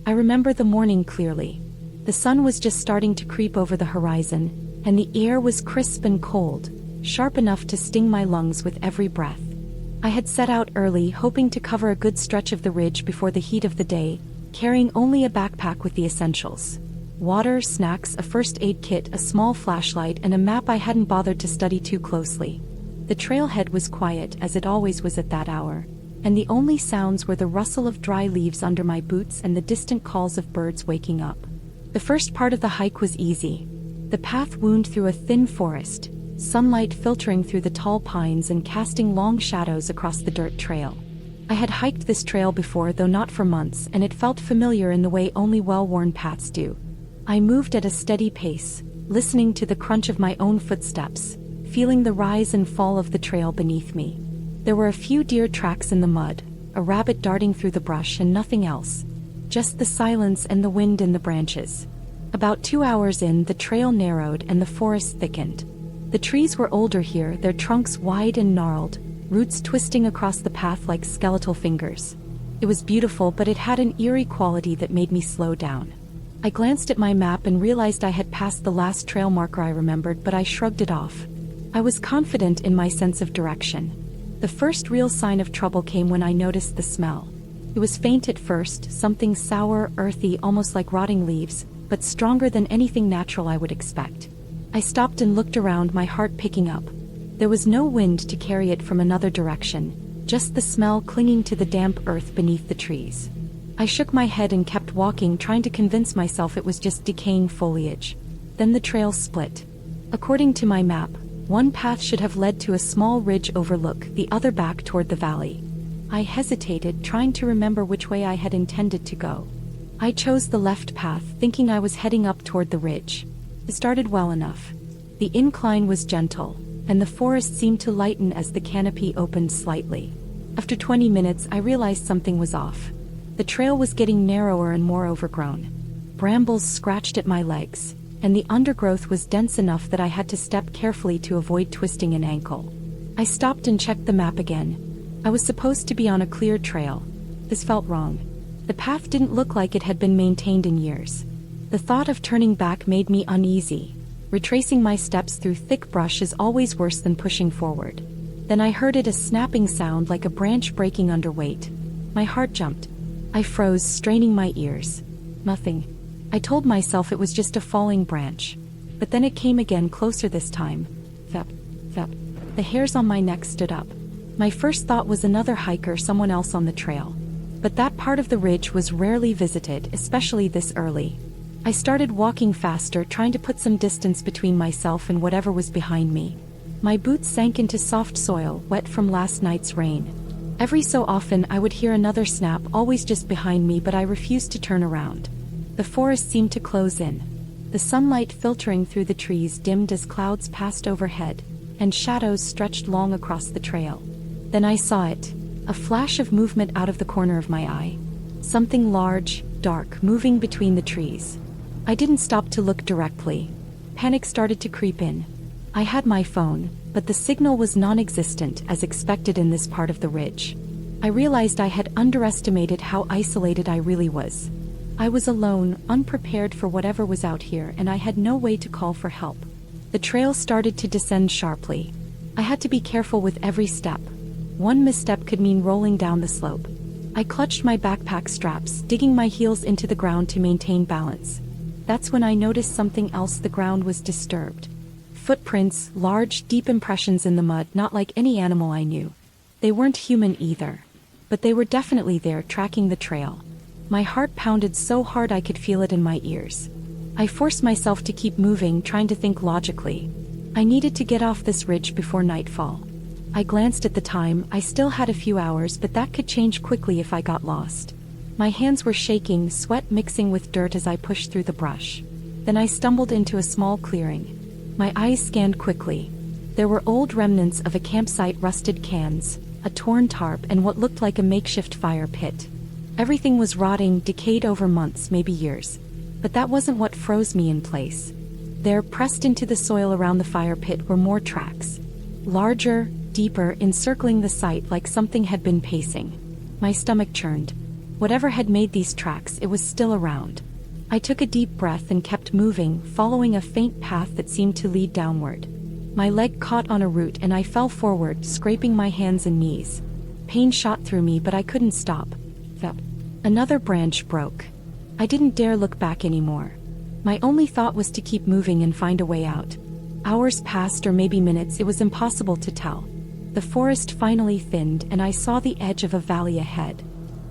I remember the morning clearly. The sun was just starting to creep over the horizon, and the air was crisp and cold, sharp enough to sting my lungs with every breath. I had set out early, hoping to cover a good stretch of the ridge before the heat of the day, carrying only a backpack with the essentials. Water, snacks, a first aid kit, a small flashlight, and a map I hadn't bothered to study too closely. The trailhead was quiet, as it always was at that hour, and the only sounds were the rustle of dry leaves under my boots and the distant calls of birds waking up. The first part of the hike was easy. The path wound through a thin forest, sunlight filtering through the tall pines and casting long shadows across the dirt trail. I had hiked this trail before, though not for months, and it felt familiar in the way only well-worn paths do. I moved at a steady pace, listening to the crunch of my own footsteps, feeling the rise and fall of the trail beneath me. There were a few deer tracks in the mud, a rabbit darting through the brush, and nothing else. Just the silence and the wind in the branches. About 2 hours in, the trail narrowed and the forest thickened. The trees were older here, their trunks wide and gnarled, roots twisting across the path like skeletal fingers. It was beautiful, but it had an eerie quality that made me slow down. I glanced at my map and realized I had passed the last trail marker I remembered, but I shrugged it off. I was confident in my sense of direction. The first real sign of trouble came when I noticed the smell. It was faint at first, something sour, earthy, almost like rotting leaves, but stronger than anything natural I would expect. I stopped and looked around, my heart picking up. There was no wind to carry it from another direction, just the smell clinging to the damp earth beneath the trees. I shook my head and kept walking, trying to convince myself it was just decaying foliage. Then the trail split. According to my map, one path should have led to a small ridge overlook, the other back toward the valley. I hesitated, trying to remember which way I had intended to go. I chose the left path, thinking I was heading up toward the ridge. It started well enough. The incline was gentle, and the forest seemed to lighten as the canopy opened slightly. After 20 minutes, I realized something was off. The trail was getting narrower and more overgrown. Brambles scratched at my legs, and the undergrowth was dense enough that I had to step carefully to avoid twisting an ankle. I stopped and checked the map again. I was supposed to be on a cleared trail. This felt wrong. The path didn't look like it had been maintained in years. The thought of turning back made me uneasy. Retracing my steps through thick brush is always worse than pushing forward. Then I heard a snapping sound like a branch breaking under weight. My heart jumped. I froze, straining my ears. Nothing. I told myself it was just a falling branch. But then it came again, closer this time. Thep, thep. The hairs on my neck stood up. My first thought was another hiker, someone else on the trail. But that part of the ridge was rarely visited, especially this early. I started walking faster, trying to put some distance between myself and whatever was behind me. My boots sank into soft soil, wet from last night's rain. Every so often I would hear another snap, always just behind me, but I refused to turn around. The forest seemed to close in. The sunlight filtering through the trees dimmed as clouds passed overhead, and shadows stretched long across the trail. Then I saw it, a flash of movement out of the corner of my eye. Something large, dark, moving between the trees. I didn't stop to look directly. Panic started to creep in. I had my phone, but the signal was non-existent, as expected in this part of the ridge. I realized I had underestimated how isolated I really was. I was alone, unprepared for whatever was out here, and I had no way to call for help. The trail started to descend sharply. I had to be careful with every step. One misstep could mean rolling down the slope. I clutched my backpack straps, digging my heels into the ground to maintain balance. That's when I noticed something else. The ground was disturbed. Footprints, large, deep impressions in the mud, not like any animal I knew. They weren't human either. But they were definitely there, tracking the trail. My heart pounded so hard I could feel it in my ears. I forced myself to keep moving, trying to think logically. I needed to get off this ridge before nightfall. I glanced at the time. I still had a few hours, but that could change quickly if I got lost. My hands were shaking, sweat mixing with dirt as I pushed through the brush. Then I stumbled into a small clearing. My eyes scanned quickly. There were old remnants of a campsite, rusted cans, a torn tarp, and what looked like a makeshift fire pit. Everything was rotting, decayed over months, maybe years. But that wasn't what froze me in place. There, pressed into the soil around the fire pit, were more tracks. Larger, deeper, encircling the site like something had been pacing. My stomach churned. Whatever had made these tracks, it was still around. I took a deep breath and kept moving, following a faint path that seemed to lead downward. My leg caught on a root and I fell forward, scraping my hands and knees. Pain shot through me, but I couldn't stop. Another branch broke. I didn't dare look back anymore. My only thought was to keep moving and find a way out. Hours passed, or maybe minutes, it was impossible to tell. The forest finally thinned and I saw the edge of a valley ahead.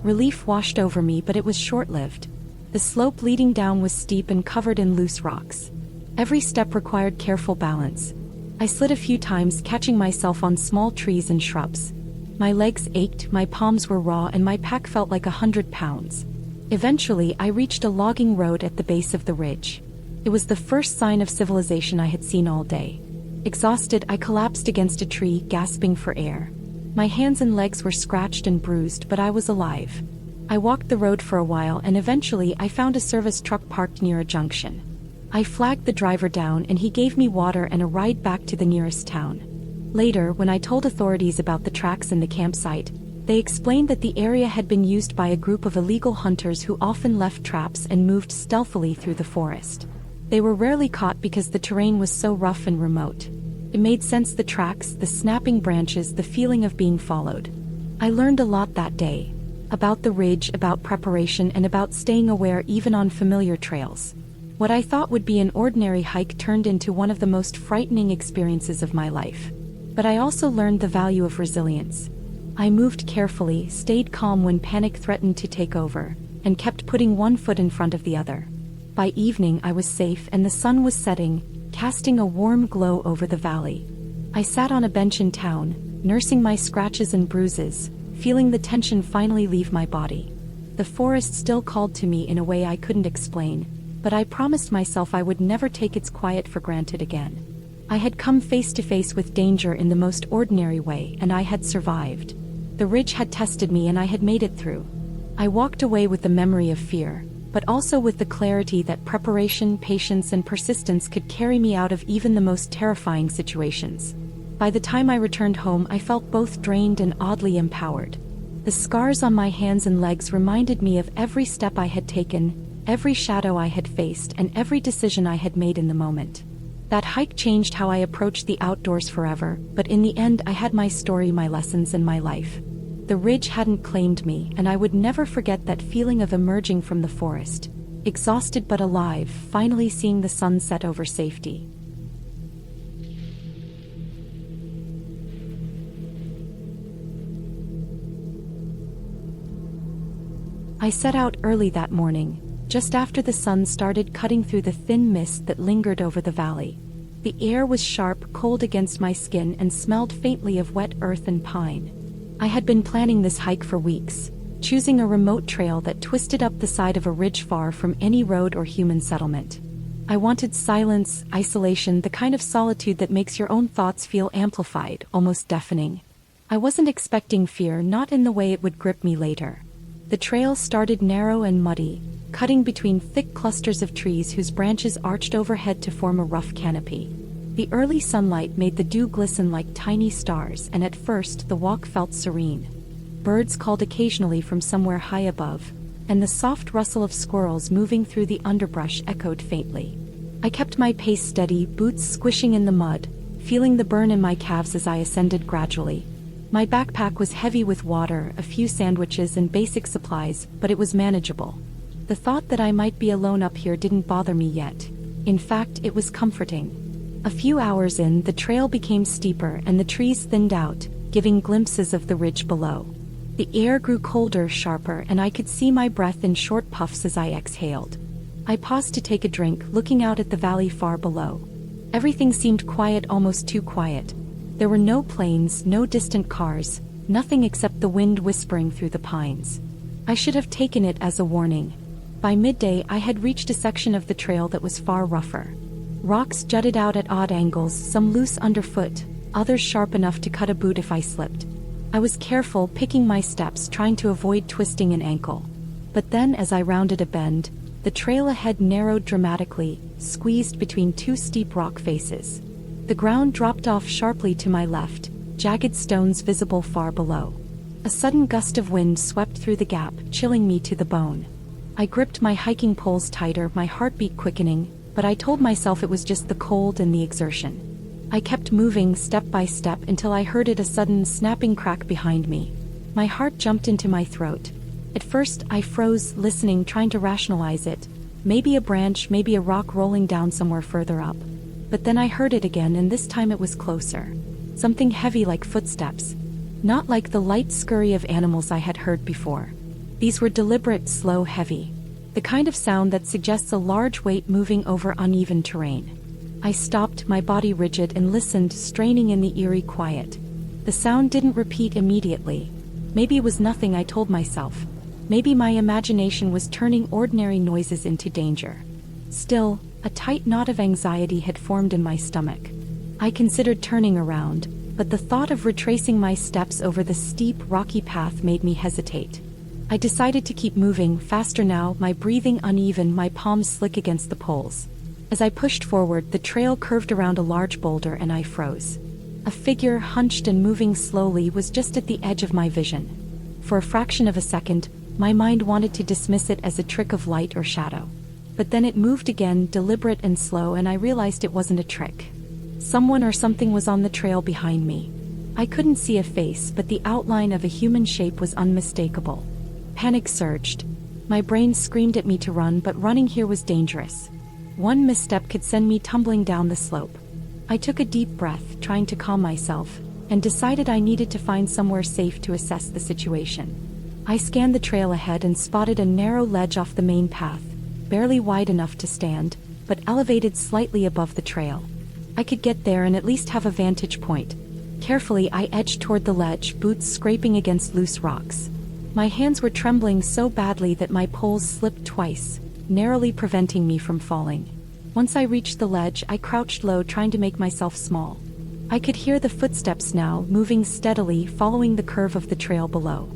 Relief washed over me, but it was short-lived. The slope leading down was steep and covered in loose rocks. Every step required careful balance. I slid a few times, catching myself on small trees and shrubs. My legs ached, my palms were raw, and my pack felt like 100 pounds. Eventually, I reached a logging road at the base of the ridge. It was the first sign of civilization I had seen all day. Exhausted, I collapsed against a tree, gasping for air. My hands and legs were scratched and bruised, but I was alive. I walked the road for a while and eventually I found a service truck parked near a junction. I flagged the driver down and he gave me water and a ride back to the nearest town. Later, when I told authorities about the tracks and the campsite, they explained that the area had been used by a group of illegal hunters who often left traps and moved stealthily through the forest. They were rarely caught because the terrain was so rough and remote. It made sense: the tracks, the snapping branches, the feeling of being followed. I learned a lot that day. About the ridge, about preparation, and about staying aware even on familiar trails. What I thought would be an ordinary hike turned into one of the most frightening experiences of my life. But I also learned the value of resilience. I moved carefully, stayed calm when panic threatened to take over, and kept putting one foot in front of the other. By evening I was safe and the sun was setting, casting a warm glow over the valley. I sat on a bench in town, nursing my scratches and bruises, feeling the tension finally leave my body. The forest still called to me in a way I couldn't explain, but I promised myself I would never take its quiet for granted again. I had come face to face with danger in the most ordinary way, and I had survived. The ridge had tested me and I had made it through. I walked away with the memory of fear, but also with the clarity that preparation, patience, and persistence could carry me out of even the most terrifying situations. By the time I returned home, I felt both drained and oddly empowered. The scars on my hands and legs reminded me of every step I had taken, every shadow I had faced, and every decision I had made in the moment. That hike changed how I approached the outdoors forever, but in the end I had my story, my lessons, and my life. The ridge hadn't claimed me, and I would never forget that feeling of emerging from the forest, exhausted but alive, finally seeing the sun set over safety. I set out early that morning, just after the sun started cutting through the thin mist that lingered over the valley. The air was sharp, cold against my skin, and smelled faintly of wet earth and pine. I had been planning this hike for weeks, choosing a remote trail that twisted up the side of a ridge far from any road or human settlement. I wanted silence, isolation, the kind of solitude that makes your own thoughts feel amplified, almost deafening. I wasn't expecting fear, not in the way it would grip me later. The trail started narrow and muddy, cutting between thick clusters of trees whose branches arched overhead to form a rough canopy. The early sunlight made the dew glisten like tiny stars, and at first the walk felt serene. Birds called occasionally from somewhere high above, and the soft rustle of squirrels moving through the underbrush echoed faintly. I kept my pace steady, boots squishing in the mud, feeling the burn in my calves as I ascended gradually. My backpack was heavy with water, a few sandwiches, and basic supplies, but it was manageable. The thought that I might be alone up here didn't bother me yet. In fact, it was comforting. A few hours in, the trail became steeper and the trees thinned out, giving glimpses of the ridge below. The air grew colder, sharper, and I could see my breath in short puffs as I exhaled. I paused to take a drink, looking out at the valley far below. Everything seemed quiet, almost too quiet. There were no planes, no distant cars, nothing except the wind whispering through the pines. I should have taken it as a warning. By midday, I had reached a section of the trail that was far rougher. Rocks jutted out at odd angles, some loose underfoot, others sharp enough to cut a boot if I slipped. I was careful, picking my steps, trying to avoid twisting an ankle. But then, as I rounded a bend, the trail ahead narrowed dramatically, squeezed between two steep rock faces. The ground dropped off sharply to my left, jagged stones visible far below. A sudden gust of wind swept through the gap, chilling me to the bone. I gripped my hiking poles tighter, my heartbeat quickening, but I told myself it was just the cold and the exertion. I kept moving step by step until I heard a sudden snapping crack behind me. My heart jumped into my throat. At first, I froze, listening, trying to rationalize it. Maybe a branch, maybe a rock rolling down somewhere further up. But then I heard it again, and this time it was closer. Something heavy like footsteps. Not like the light scurry of animals I had heard before. These were deliberate, slow, heavy. The kind of sound that suggests a large weight moving over uneven terrain. I stopped, my body rigid, and listened, straining in the eerie quiet. The sound didn't repeat immediately. Maybe it was nothing, I told myself. Maybe my imagination was turning ordinary noises into danger. Still, a tight knot of anxiety had formed in my stomach. I considered turning around, but the thought of retracing my steps over the steep, rocky path made me hesitate. I decided to keep moving, faster now, my breathing uneven, my palms slick against the poles. As I pushed forward, the trail curved around a large boulder and I froze. A figure, hunched and moving slowly, was just at the edge of my vision. For a fraction of a second, my mind wanted to dismiss it as a trick of light or shadow. But then it moved again, deliberate and slow, and I realized it wasn't a trick. Someone or something was on the trail behind me. I couldn't see a face, but the outline of a human shape was unmistakable. Panic surged. My brain screamed at me to run, but running here was dangerous. One misstep could send me tumbling down the slope. I took a deep breath, trying to calm myself, and decided I needed to find somewhere safe to assess the situation. I scanned the trail ahead and spotted a narrow ledge off the main path, barely wide enough to stand, but elevated slightly above the trail. I could get there and at least have a vantage point. Carefully, I edged toward the ledge, boots scraping against loose rocks. My hands were trembling so badly that my poles slipped twice, narrowly preventing me from falling. Once I reached the ledge, I crouched low, trying to make myself small. I could hear the footsteps now, moving steadily, following the curve of the trail below.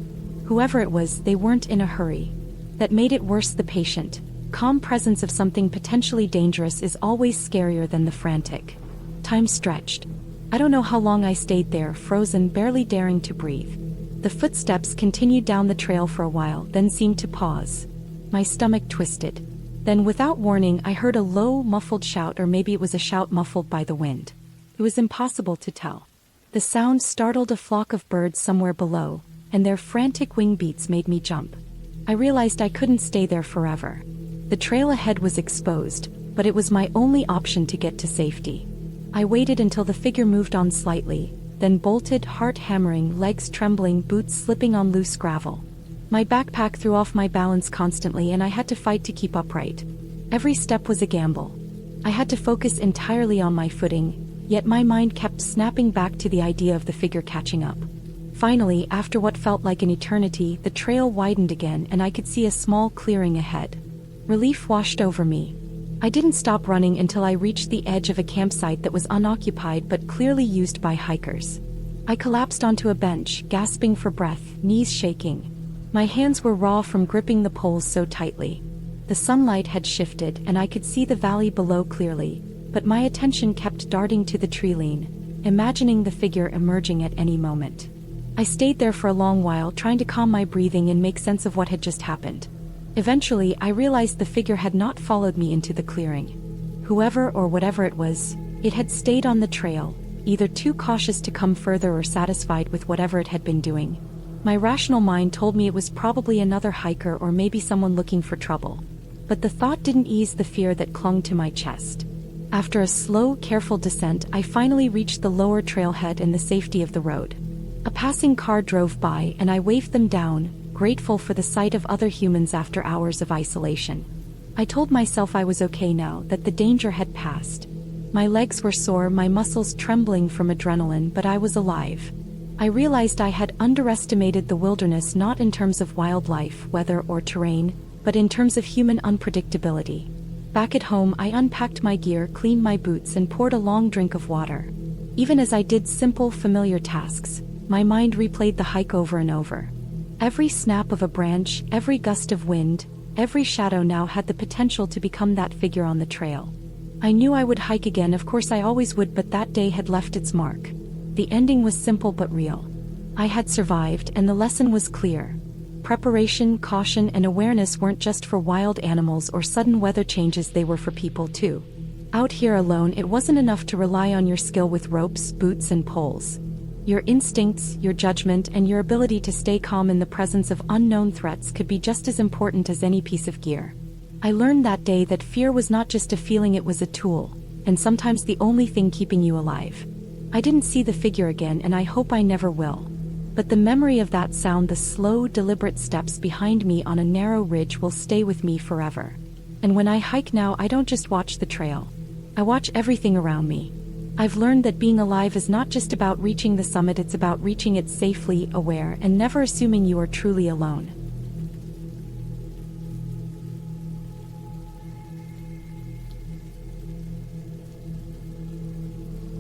Whoever it was, they weren't in a hurry. That made it worse. The patient, calm presence of something potentially dangerous is always scarier than the frantic. Time stretched. I don't know how long I stayed there, frozen, barely daring to breathe. The footsteps continued down the trail for a while, then seemed to pause. My stomach twisted. Then, without warning, I heard a low, muffled shout, or maybe it was a shout muffled by the wind. It was impossible to tell. The sound startled a flock of birds somewhere below, and their frantic wing beats made me jump. I realized I couldn't stay there forever. The trail ahead was exposed, but it was my only option to get to safety. I waited until the figure moved on slightly, then bolted, heart hammering, legs trembling, boots slipping on loose gravel. My backpack threw off my balance constantly, and I had to fight to keep upright. Every step was a gamble. I had to focus entirely on my footing, yet my mind kept snapping back to the idea of the figure catching up. Finally, after what felt like an eternity, the trail widened again and I could see a small clearing ahead. Relief washed over me. I didn't stop running until I reached the edge of a campsite that was unoccupied but clearly used by hikers. I collapsed onto a bench, gasping for breath, knees shaking. My hands were raw from gripping the poles so tightly. The sunlight had shifted and I could see the valley below clearly, but my attention kept darting to the tree line, imagining the figure emerging at any moment. I stayed there for a long while, trying to calm my breathing and make sense of what had just happened. Eventually, I realized the figure had not followed me into the clearing. Whoever or whatever it was, it had stayed on the trail, either too cautious to come further or satisfied with whatever it had been doing. My rational mind told me it was probably another hiker or maybe someone looking for trouble. But the thought didn't ease the fear that clung to my chest. After a slow, careful descent, I finally reached the lower trailhead and the safety of the road. A passing car drove by and I waved them down, grateful for the sight of other humans after hours of isolation. I told myself I was okay now, that the danger had passed. My legs were sore, my muscles trembling from adrenaline, but I was alive. I realized I had underestimated the wilderness, not in terms of wildlife, weather, or terrain, but in terms of human unpredictability. Back at home, I unpacked my gear, cleaned my boots, and poured a long drink of water. Even as I did simple, familiar tasks, my mind replayed the hike over and over. Every snap of a branch, every gust of wind, every shadow now had the potential to become that figure on the trail. I knew I would hike again, of course I always would, but that day had left its mark. The ending was simple but real. I had survived, and the lesson was clear. Preparation, caution, and awareness weren't just for wild animals or sudden weather changes, they were for people too. Out here alone, it wasn't enough to rely on your skill with ropes, boots, and poles. Your instincts, your judgment, and your ability to stay calm in the presence of unknown threats could be just as important as any piece of gear. I learned that day that fear was not just a feeling, it was a tool, and sometimes the only thing keeping you alive. I didn't see the figure again, and I hope I never will. But the memory of that sound, the slow, deliberate steps behind me on a narrow ridge, will stay with me forever. And when I hike now, I don't just watch the trail. I watch everything around me. I've learned that being alive is not just about reaching the summit, it's about reaching it safely, aware, and never assuming you are truly alone.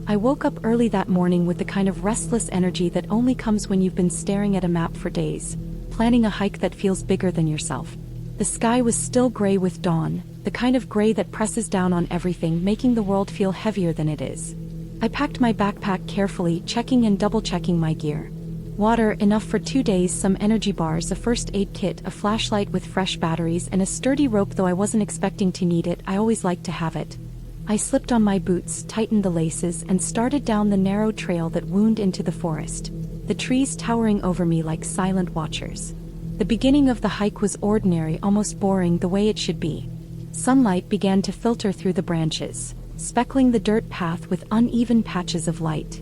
I woke up early that morning with the kind of restless energy that only comes when you've been staring at a map for days, planning a hike that feels bigger than yourself. The sky was still gray with dawn, the kind of gray that presses down on everything, making the world feel heavier than it is. I packed my backpack carefully, checking and double-checking my gear. Water, enough for 2 days, some energy bars, a first aid kit, a flashlight with fresh batteries, and a sturdy rope. Though I wasn't expecting to need it, I always liked to have it. I slipped on my boots, tightened the laces, and started down the narrow trail that wound into the forest, the trees towering over me like silent watchers. The beginning of the hike was ordinary, almost boring, the way it should be. Sunlight began to filter through the branches, speckling the dirt path with uneven patches of light.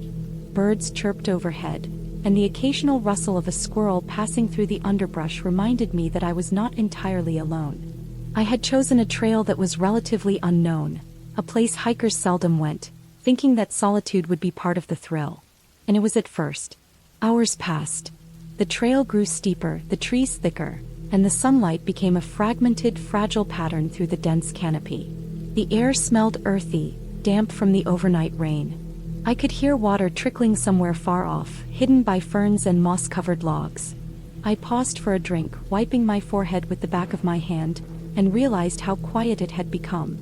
Birds chirped overhead, and the occasional rustle of a squirrel passing through the underbrush reminded me that I was not entirely alone. I had chosen a trail that was relatively unknown, a place hikers seldom went, thinking that solitude would be part of the thrill. And it was at first. Hours passed. The trail grew steeper, the trees thicker, and the sunlight became a fragmented, fragile pattern through the dense canopy. The air smelled earthy, damp from the overnight rain. I could hear water trickling somewhere far off, hidden by ferns and moss-covered logs. I paused for a drink, wiping my forehead with the back of my hand, and realized how quiet it had become.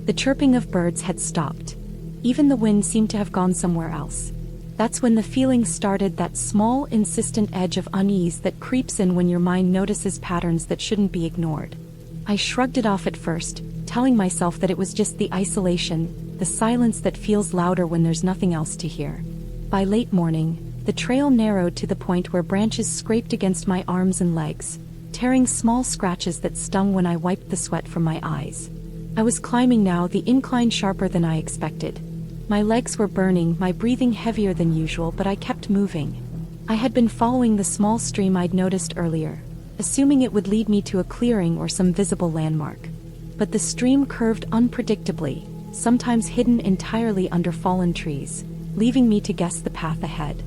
The chirping of birds had stopped. Even the wind seemed to have gone somewhere else. That's when the feeling started, that small, insistent edge of unease that creeps in when your mind notices patterns that shouldn't be ignored. I shrugged it off at first, telling myself that it was just the isolation, the silence that feels louder when there's nothing else to hear. By late morning, the trail narrowed to the point where branches scraped against my arms and legs, tearing small scratches that stung when I wiped the sweat from my eyes. I was climbing now, the incline sharper than I expected. My legs were burning, my breathing heavier than usual, but I kept moving. I had been following the small stream I'd noticed earlier, assuming it would lead me to a clearing or some visible landmark. But the stream curved unpredictably, sometimes hidden entirely under fallen trees, leaving me to guess the path ahead.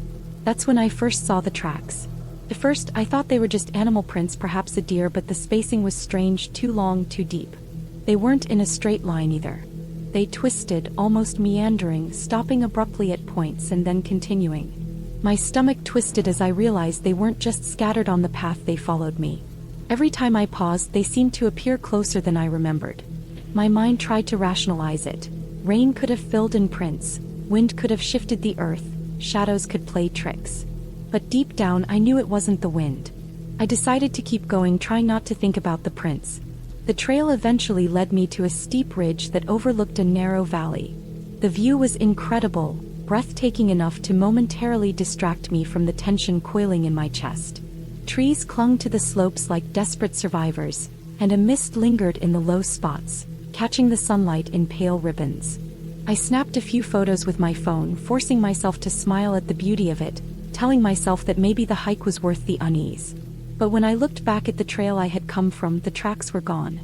That's when I first saw the tracks. At first, I thought they were just animal prints, perhaps a deer, but the spacing was strange, too long, too deep. They weren't in a straight line either. They twisted, almost meandering, stopping abruptly at points and then continuing. My stomach twisted as I realized they weren't just scattered on the path, they followed me. Every time I paused, they seemed to appear closer than I remembered. My mind tried to rationalize it. Rain could have filled in prints, wind could have shifted the earth, shadows could play tricks. But deep down, I knew it wasn't the wind. I decided to keep going, trying not to think about the prints. The trail eventually led me to a steep ridge that overlooked a narrow valley. The view was incredible, breathtaking enough to momentarily distract me from the tension coiling in my chest. Trees clung to the slopes like desperate survivors, and a mist lingered in the low spots, catching the sunlight in pale ribbons. I snapped a few photos with my phone, forcing myself to smile at the beauty of it, telling myself that maybe the hike was worth the unease. But when I looked back at the trail I had come from, the tracks were gone.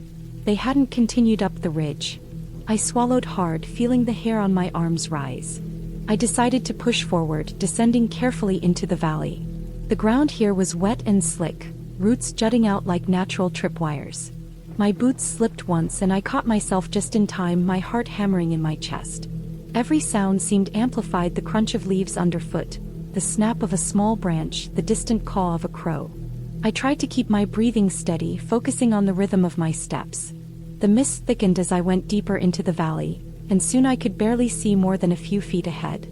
They hadn't continued up the ridge. I swallowed hard, feeling the hair on my arms rise. I decided to push forward, descending carefully into the valley. The ground here was wet and slick, roots jutting out like natural tripwires. My boots slipped once and I caught myself just in time, my heart hammering in my chest. Every sound seemed amplified, the crunch of leaves underfoot, the snap of a small branch, the distant caw of a crow. I tried to keep my breathing steady, focusing on the rhythm of my steps. The mist thickened as I went deeper into the valley, and soon I could barely see more than a few feet ahead.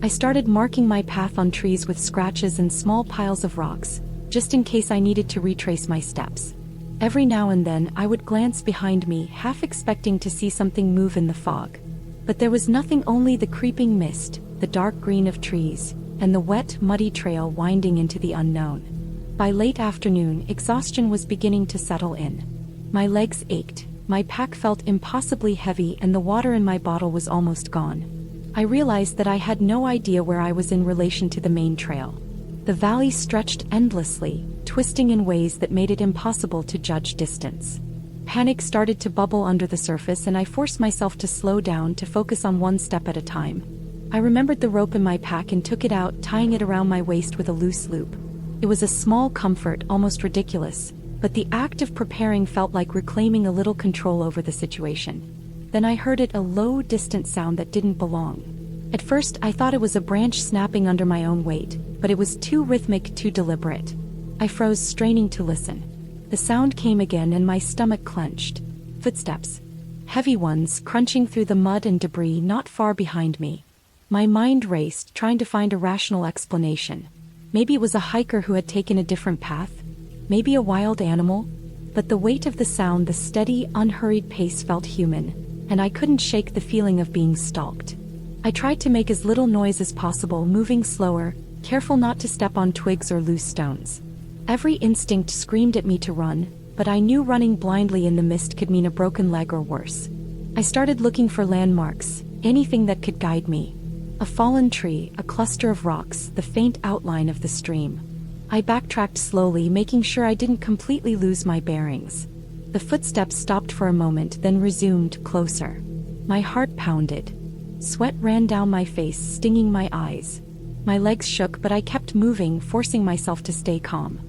I started marking my path on trees with scratches and small piles of rocks, just in case I needed to retrace my steps. Every now and then I would glance behind me, half expecting to see something move in the fog. But there was nothing, only the creeping mist, the dark green of trees, and the wet, muddy trail winding into the unknown. By late afternoon, exhaustion was beginning to settle in. My legs ached, my pack felt impossibly heavy, and the water in my bottle was almost gone. I realized that I had no idea where I was in relation to the main trail. The valley stretched endlessly, twisting in ways that made it impossible to judge distance. Panic started to bubble under the surface, and I forced myself to slow down, to focus on one step at a time. I remembered the rope in my pack and took it out, tying it around my waist with a loose loop. It was a small comfort, almost ridiculous, but the act of preparing felt like reclaiming a little control over the situation. Then I heard it, a low, distant sound that didn't belong. At first, I thought it was a branch snapping under my own weight, but it was too rhythmic, too deliberate. I froze, straining to listen. The sound came again, and my stomach clenched. Footsteps. Heavy ones, crunching through the mud and debris not far behind me. My mind raced, trying to find a rational explanation. Maybe it was a hiker who had taken a different path. Maybe a wild animal. But the weight of the sound, the steady, unhurried pace felt human, and I couldn't shake the feeling of being stalked. I tried to make as little noise as possible, moving slower, careful not to step on twigs or loose stones. Every instinct screamed at me to run, but I knew running blindly in the mist could mean a broken leg or worse. I started looking for landmarks, anything that could guide me. A fallen tree, a cluster of rocks, the faint outline of the stream. I backtracked slowly, making sure I didn't completely lose my bearings. The footsteps stopped for a moment, then resumed, closer. My heart pounded. Sweat ran down my face, stinging my eyes. My legs shook, but I kept moving, forcing myself to stay calm.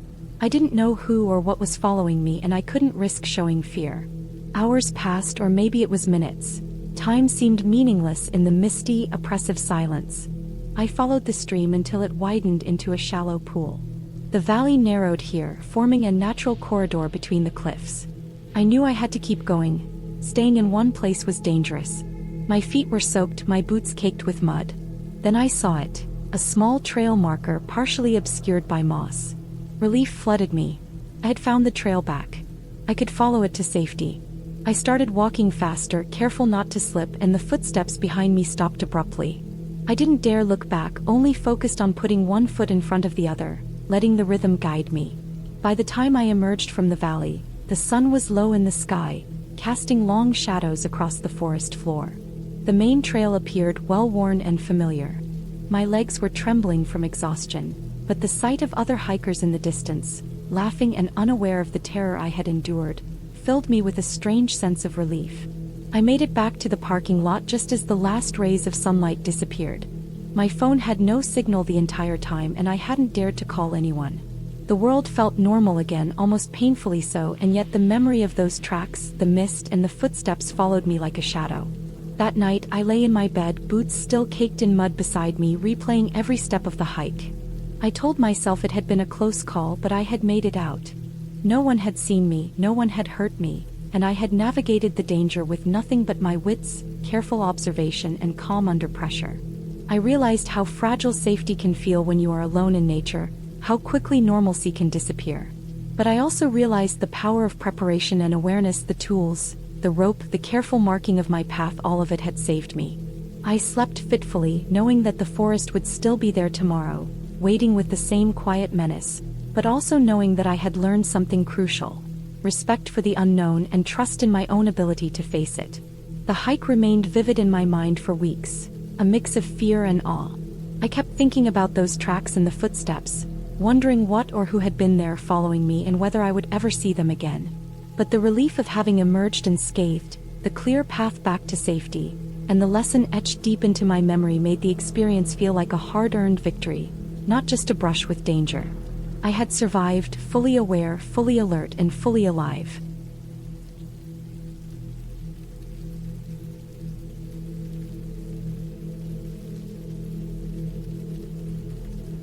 I didn't know who or what was following me, and I couldn't risk showing fear. Hours passed, or maybe it was minutes. Time seemed meaningless in the misty, oppressive silence. I followed the stream until it widened into a shallow pool. The valley narrowed here, forming a natural corridor between the cliffs. I knew I had to keep going. Staying in one place was dangerous. My feet were soaked, my boots caked with mud. Then I saw it, a small trail marker partially obscured by moss. Relief flooded me. I had found the trail back. I could follow it to safety. I started walking faster, careful not to slip, and the footsteps behind me stopped abruptly. I didn't dare look back, only focused on putting one foot in front of the other, letting the rhythm guide me. By the time I emerged from the valley, the sun was low in the sky, casting long shadows across the forest floor. The main trail appeared well-worn and familiar. My legs were trembling from exhaustion, but the sight of other hikers in the distance, laughing and unaware of the terror I had endured, filled me with a strange sense of relief. I made it back to the parking lot just as the last rays of sunlight disappeared. My phone had no signal the entire time, and I hadn't dared to call anyone. The world felt normal again, almost painfully so, and yet the memory of those tracks, the mist, and the footsteps followed me like a shadow. That night, I lay in my bed, boots still caked in mud beside me, replaying every step of the hike. I told myself it had been a close call, but I had made it out. No one had seen me, no one had hurt me, and I had navigated the danger with nothing but my wits, careful observation, and calm under pressure. I realized how fragile safety can feel when you are alone in nature, how quickly normalcy can disappear. But I also realized the power of preparation and awareness, the tools, the rope, the careful marking of my path, all of it had saved me. I slept fitfully, knowing that the forest would still be there tomorrow, waiting with the same quiet menace, but also knowing that I had learned something crucial: respect for the unknown and trust in my own ability to face it. The hike remained vivid in my mind for weeks, a mix of fear and awe. I kept thinking about those tracks and the footsteps, wondering what or who had been there following me and whether I would ever see them again. But the relief of having emerged unscathed, the clear path back to safety, and the lesson etched deep into my memory made the experience feel like a hard-earned victory, not just a brush with danger. I had survived, fully aware, fully alert, and fully alive.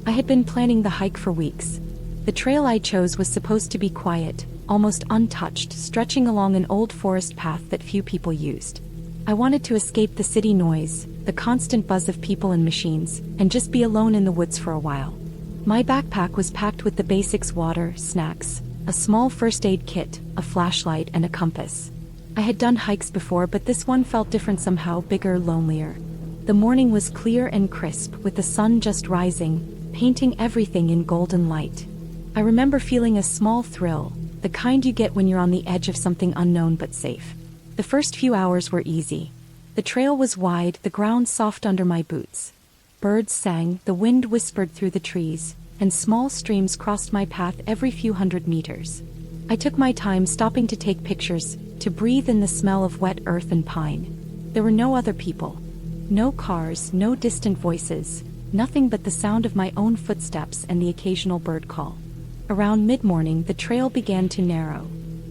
I had been planning the hike for weeks. The trail I chose was supposed to be quiet, almost untouched, stretching along an old forest path that few people used. I wanted to escape the city noise, the constant buzz of people and machines, and just be alone in the woods for a while. My backpack was packed with the basics: water, snacks, a small first aid kit, a flashlight, and a compass. I had done hikes before, but this one felt different somehow, bigger, lonelier. The morning was clear and crisp, with the sun just rising, painting everything in golden light. I remember feeling a small thrill, the kind you get when you're on the edge of something unknown but safe. The first few hours were easy. The trail was wide, the ground soft under my boots. Birds sang, the wind whispered through the trees, and small streams crossed my path every few hundred meters. I took my time, stopping to take pictures, to breathe in the smell of wet earth and pine. There were no other people. No cars, no distant voices, nothing but the sound of my own footsteps and the occasional bird call. Around mid-morning, the trail began to narrow.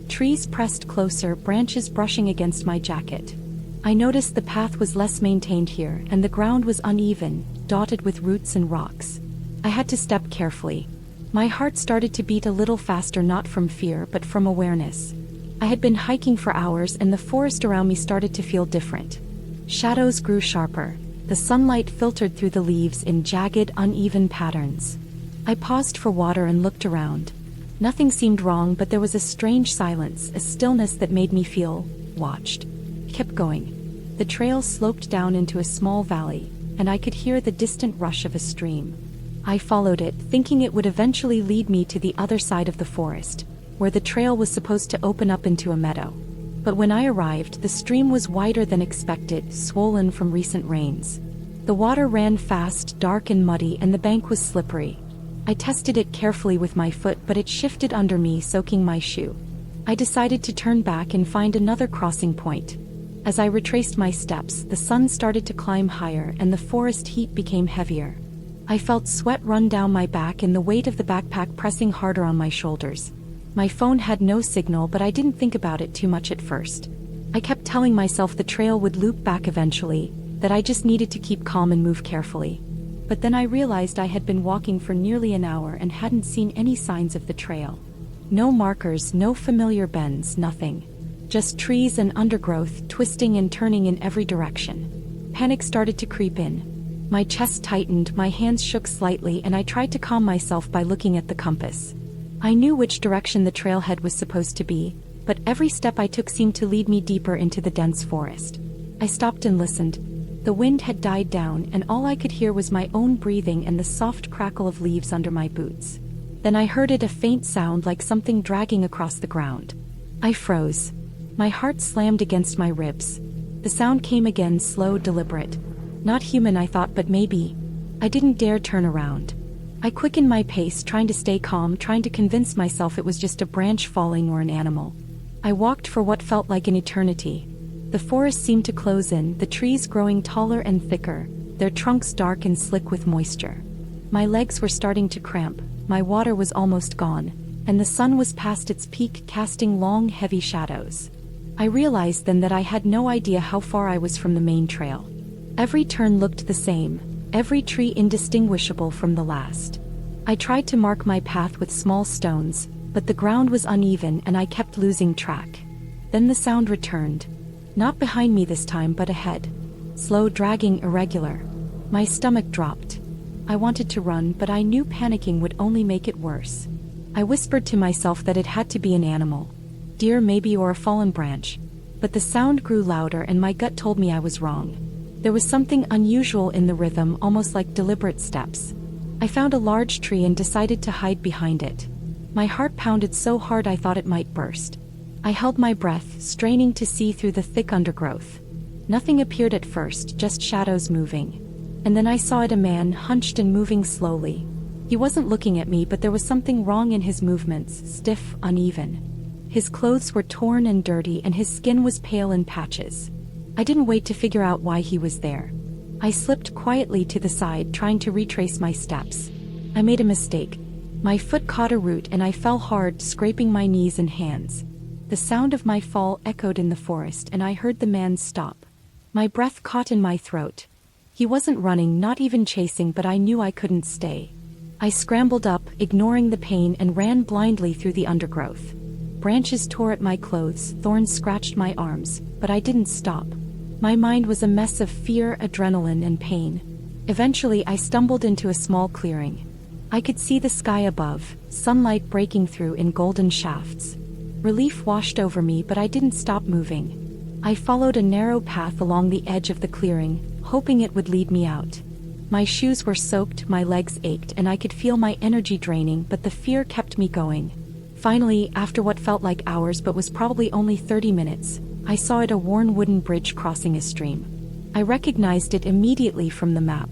Trees pressed closer, branches brushing against my jacket. I noticed the path was less maintained here, and the ground was uneven, dotted with roots and rocks. I had to step carefully. My heart started to beat a little faster, not from fear but from awareness. I had been hiking for hours, and the forest around me started to feel different. Shadows grew sharper. The sunlight filtered through the leaves in jagged, uneven patterns. I paused for water and looked around. Nothing seemed wrong, but there was a strange silence, a stillness that made me feel watched. I kept going. The trail sloped down into a small valley, and I could hear the distant rush of a stream. I followed it, thinking it would eventually lead me to the other side of the forest, where the trail was supposed to open up into a meadow. But when I arrived, the stream was wider than expected, swollen from recent rains. The water ran fast, dark and muddy, and the bank was slippery. I tested it carefully with my foot, but it shifted under me, soaking my shoe. I decided to turn back and find another crossing point. As I retraced my steps, the sun started to climb higher, and the forest heat became heavier. I felt sweat run down my back and the weight of the backpack pressing harder on my shoulders. My phone had no signal, but I didn't think about it too much at first. I kept telling myself the trail would loop back eventually, that I just needed to keep calm and move carefully. But then I realized I had been walking for nearly an hour and hadn't seen any signs of the trail. No markers, no familiar bends, nothing. Just trees and undergrowth, twisting and turning in every direction. Panic started to creep in. My chest tightened, my hands shook slightly, and I tried to calm myself by looking at the compass. I knew which direction the trailhead was supposed to be, but every step I took seemed to lead me deeper into the dense forest. I stopped and listened. The wind had died down, and all I could hear was my own breathing and the soft crackle of leaves under my boots. Then I heard it, a faint sound like something dragging across the ground. I froze. My heart slammed against my ribs. The sound came again, slow, deliberate. Not human, I thought, but maybe. I didn't dare turn around. I quickened my pace, trying to stay calm, trying to convince myself it was just a branch falling or an animal. I walked for what felt like an eternity. The forest seemed to close in, the trees growing taller and thicker, their trunks dark and slick with moisture. My legs were starting to cramp, my water was almost gone, and the sun was past its peak, casting long, heavy shadows. I realized then that I had no idea how far I was from the main trail. Every turn looked the same, every tree indistinguishable from the last. I tried to mark my path with small stones, but the ground was uneven and I kept losing track. Then the sound returned. Not behind me this time, but ahead. Slow, dragging, irregular. My stomach dropped. I wanted to run, but I knew panicking would only make it worse. I whispered to myself that it had to be an animal. Deer maybe, or a fallen branch. But the sound grew louder and my gut told me I was wrong. There was something unusual in the rhythm, almost like deliberate steps. I found a large tree and decided to hide behind it. My heart pounded so hard I thought it might burst. I held my breath, straining to see through the thick undergrowth. Nothing appeared at first, just shadows moving. And then I saw it, a man, hunched and moving slowly. He wasn't looking at me, but there was something wrong in his movements, stiff, uneven. His clothes were torn and dirty, and his skin was pale in patches. I didn't wait to figure out why he was there. I slipped quietly to the side, trying to retrace my steps. I made a mistake. My foot caught a root and I fell hard, scraping my knees and hands. The sound of my fall echoed in the forest, and I heard the man stop. My breath caught in my throat. He wasn't running, not even chasing, but I knew I couldn't stay. I scrambled up, ignoring the pain, and ran blindly through the undergrowth. Branches tore at my clothes, thorns scratched my arms, but I didn't stop. My mind was a mess of fear, adrenaline, and pain. Eventually, I stumbled into a small clearing. I could see the sky above, sunlight breaking through in golden shafts. Relief washed over me, but I didn't stop moving. I followed a narrow path along the edge of the clearing, hoping it would lead me out. My shoes were soaked, my legs ached, and I could feel my energy draining, but the fear kept me going. Finally, after what felt like hours but was probably only 30 minutes, I saw a worn wooden bridge crossing a stream. I recognized it immediately from the map.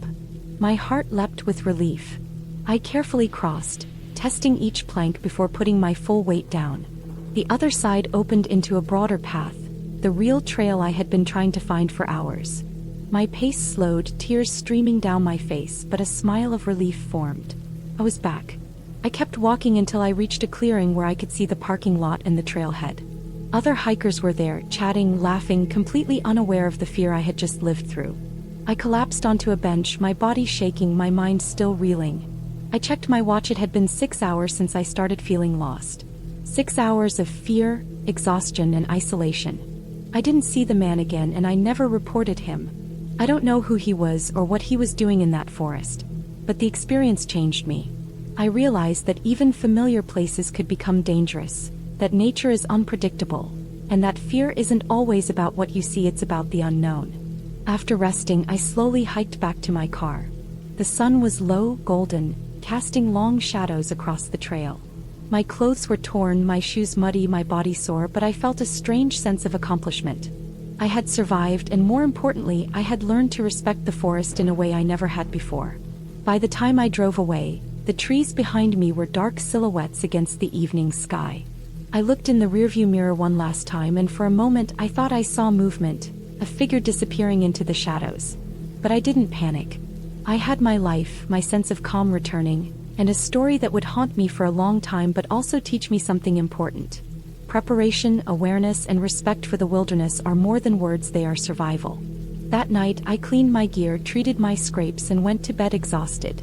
My heart leapt with relief. I carefully crossed, testing each plank before putting my full weight down. The other side opened into a broader path, the real trail I had been trying to find for hours. My pace slowed, tears streaming down my face, but a smile of relief formed. I was back. I kept walking until I reached a clearing where I could see the parking lot and the trailhead. Other hikers were there, chatting, laughing, completely unaware of the fear I had just lived through. I collapsed onto a bench, my body shaking, my mind still reeling. I checked my watch. It had been 6 hours since I started feeling lost. 6 hours of fear, exhaustion, and isolation. I didn't see the man again, and I never reported him. I don't know who he was or what he was doing in that forest, but the experience changed me. I realized that even familiar places could become dangerous, that nature is unpredictable, and that fear isn't always about what you see, it's about the unknown. After resting, I slowly hiked back to my car. The sun was low, golden, casting long shadows across the trail. My clothes were torn, my shoes muddy, my body sore, but I felt a strange sense of accomplishment. I had survived, and more importantly, I had learned to respect the forest in a way I never had before. By the time I drove away, the trees behind me were dark silhouettes against the evening sky. I looked in the rearview mirror one last time, and for a moment I thought I saw movement, a figure disappearing into the shadows. But I didn't panic. I had my life, my sense of calm returning, and a story that would haunt me for a long time but also teach me something important. Preparation, awareness, and respect for the wilderness are more than words, they are survival. That night, I cleaned my gear, treated my scrapes, and went to bed exhausted.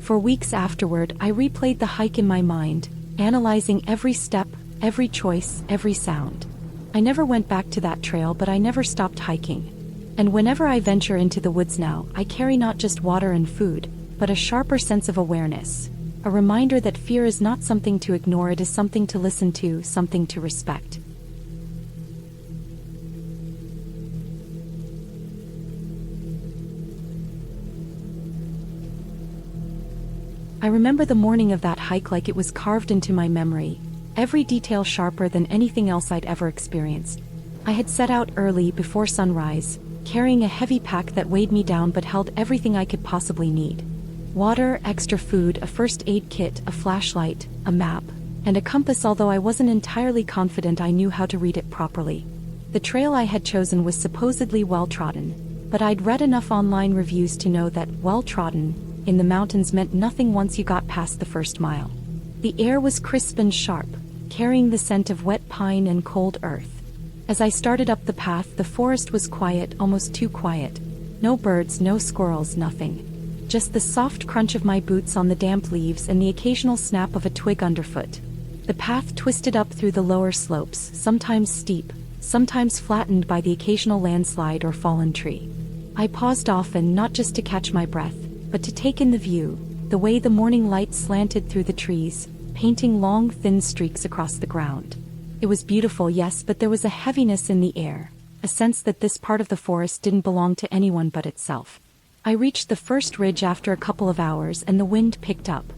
For weeks afterward, I replayed the hike in my mind, analyzing every step, every choice, every sound. I never went back to that trail, but I never stopped hiking. And whenever I venture into the woods now, I carry not just water and food, but a sharper sense of awareness. A reminder that fear is not something to ignore, it is something to listen to, something to respect. I remember the morning of that hike like it was carved into my memory, every detail sharper than anything else I'd ever experienced. I had set out early, before sunrise, carrying a heavy pack that weighed me down but held everything I could possibly need. Water, extra food, a first aid kit, a flashlight, a map, and a compass, although I wasn't entirely confident I knew how to read it properly. The trail I had chosen was supposedly well-trodden, but I'd read enough online reviews to know that well-trodden in the mountains meant nothing once you got past the first mile. The air was crisp and sharp, carrying the scent of wet pine and cold earth. As I started up the path, the forest was quiet, almost too quiet. No birds, no squirrels, nothing. Just the soft crunch of my boots on the damp leaves and the occasional snap of a twig underfoot. The path twisted up through the lower slopes, sometimes steep, sometimes flattened by the occasional landslide or fallen tree. I paused often, not just to catch my breath, but to take in the view, the way the morning light slanted through the trees, painting long, thin streaks across the ground. It was beautiful, yes, but there was a heaviness in the air, a sense that this part of the forest didn't belong to anyone but itself. I reached the first ridge after a couple of hours, and the wind picked up.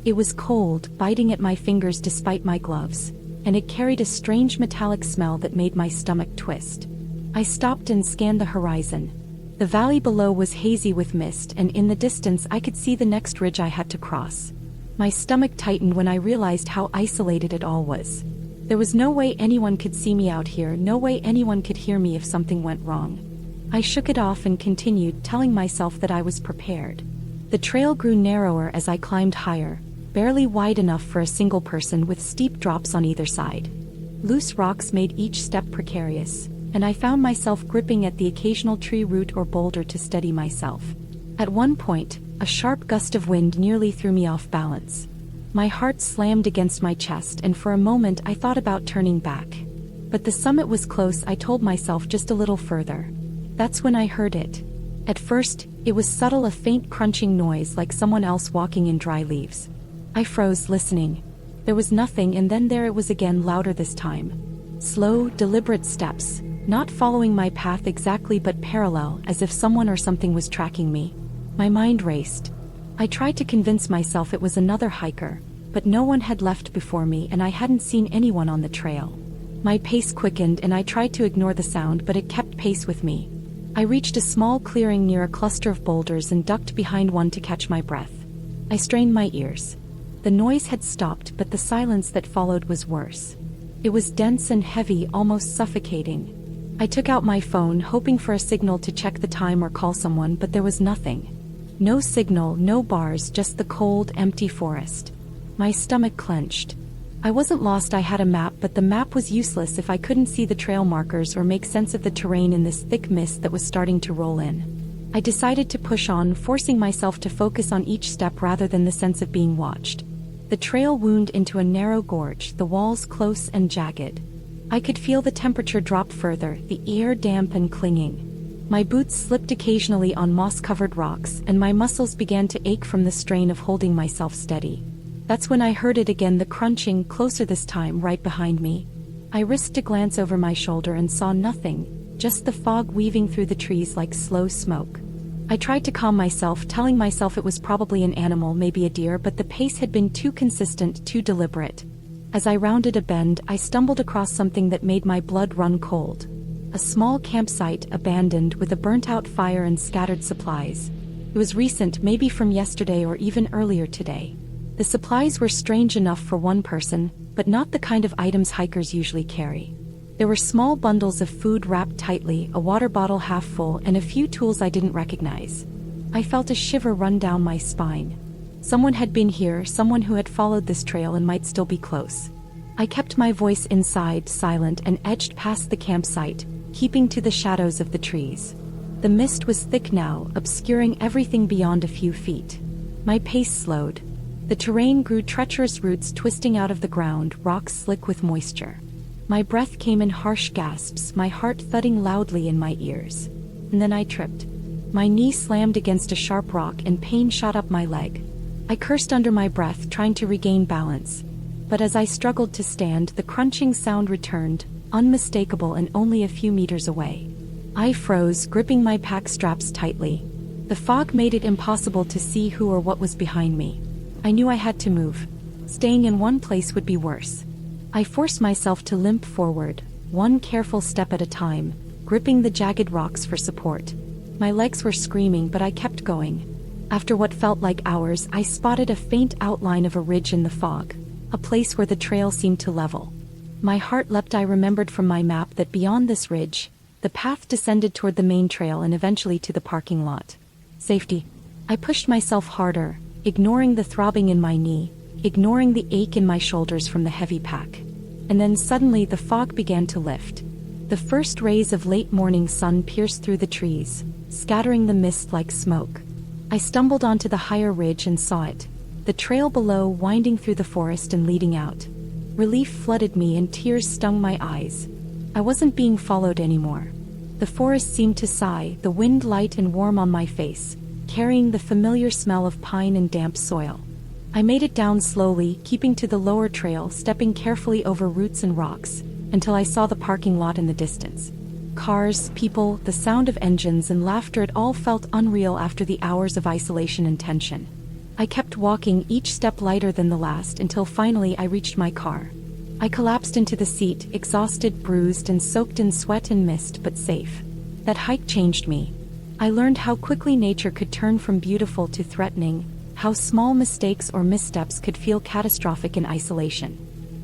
It was cold, biting at my fingers despite my gloves, and it carried a strange metallic smell that made my stomach twist. I stopped and scanned the horizon. The valley below was hazy with mist, and in the distance I could see the next ridge I had to cross. My stomach tightened when I realized how isolated it all was. There was no way anyone could see me out here, no way anyone could hear me if something went wrong. I shook it off and continued, telling myself that I was prepared. The trail grew narrower as I climbed higher, barely wide enough for a single person, with steep drops on either side. Loose rocks made each step precarious, and I found myself gripping at the occasional tree root or boulder to steady myself. At one point, a sharp gust of wind nearly threw me off balance. My heart slammed against my chest, and for a moment I thought about turning back. But the summit was close, I told myself, just a little further. That's when I heard it. At first, it was subtle, a faint crunching noise like someone else walking in dry leaves. I froze, listening. There was nothing, and then there it was again, louder this time. Slow, deliberate steps, not following my path exactly but parallel, as if someone or something was tracking me. My mind raced. I tried to convince myself it was another hiker, but no one had left before me and I hadn't seen anyone on the trail. My pace quickened and I tried to ignore the sound, but it kept pace with me. I reached a small clearing near a cluster of boulders and ducked behind one to catch my breath. I strained my ears. The noise had stopped, but the silence that followed was worse. It was dense and heavy, almost suffocating. I took out my phone, hoping for a signal to check the time or call someone, but there was nothing. No signal, no bars, just the cold, empty forest. My stomach clenched. I wasn't lost, I had a map, but the map was useless if I couldn't see the trail markers or make sense of the terrain in this thick mist that was starting to roll in. I decided to push on, forcing myself to focus on each step rather than the sense of being watched. The trail wound into a narrow gorge, the walls close and jagged. I could feel the temperature drop further, the air damp and clinging. My boots slipped occasionally on moss-covered rocks, and my muscles began to ache from the strain of holding myself steady. That's when I heard it again, the crunching, closer this time, right behind me. I risked a glance over my shoulder and saw nothing, just the fog weaving through the trees like slow smoke. I tried to calm myself, telling myself it was probably an animal, maybe a deer, but the pace had been too consistent, too deliberate. As I rounded a bend, I stumbled across something that made my blood run cold. A small campsite, abandoned, with a burnt-out fire and scattered supplies. It was recent, maybe from yesterday or even earlier today. The supplies were strange enough for one person, but not the kind of items hikers usually carry. There were small bundles of food wrapped tightly, a water bottle half full, and a few tools I didn't recognize. I felt a shiver run down my spine. Someone had been here, someone who had followed this trail and might still be close. I kept my voice inside, silent, and edged past the campsite, keeping to the shadows of the trees. The mist was thick now, obscuring everything beyond a few feet. My pace slowed. The terrain grew, treacherous roots twisting out of the ground, rocks slick with moisture. My breath came in harsh gasps, my heart thudding loudly in my ears. And then I tripped. My knee slammed against a sharp rock and pain shot up my leg. I cursed under my breath, trying to regain balance. But as I struggled to stand, the crunching sound returned, unmistakable and only a few meters away. I froze, gripping my pack straps tightly. The fog made it impossible to see who or what was behind me. I knew I had to move. Staying in one place would be worse. I forced myself to limp forward, one careful step at a time, gripping the jagged rocks for support. My legs were screaming, but I kept going. After what felt like hours, I spotted a faint outline of a ridge in the fog, a place where the trail seemed to level. My heart leapt. I remembered from my map that beyond this ridge, the path descended toward the main trail and eventually to the parking lot. Safety. I pushed myself harder, ignoring the throbbing in my knee, ignoring the ache in my shoulders from the heavy pack. And then suddenly the fog began to lift. The first rays of late morning sun pierced through the trees, scattering the mist like smoke. I stumbled onto the higher ridge and saw it, the trail below winding through the forest and leading out. Relief flooded me and tears stung my eyes. I wasn't being followed anymore. The forest seemed to sigh, the wind light and warm on my face, carrying the familiar smell of pine and damp soil. I made it down slowly, keeping to the lower trail, stepping carefully over roots and rocks, until I saw the parking lot in the distance. Cars, people, the sound of engines and laughter, it all felt unreal after the hours of isolation and tension. I kept walking, each step lighter than the last, until finally I reached my car. I collapsed into the seat, exhausted, bruised, and soaked in sweat and mist, but safe. That hike changed me. I learned how quickly nature could turn from beautiful to threatening, how small mistakes or missteps could feel catastrophic in isolation.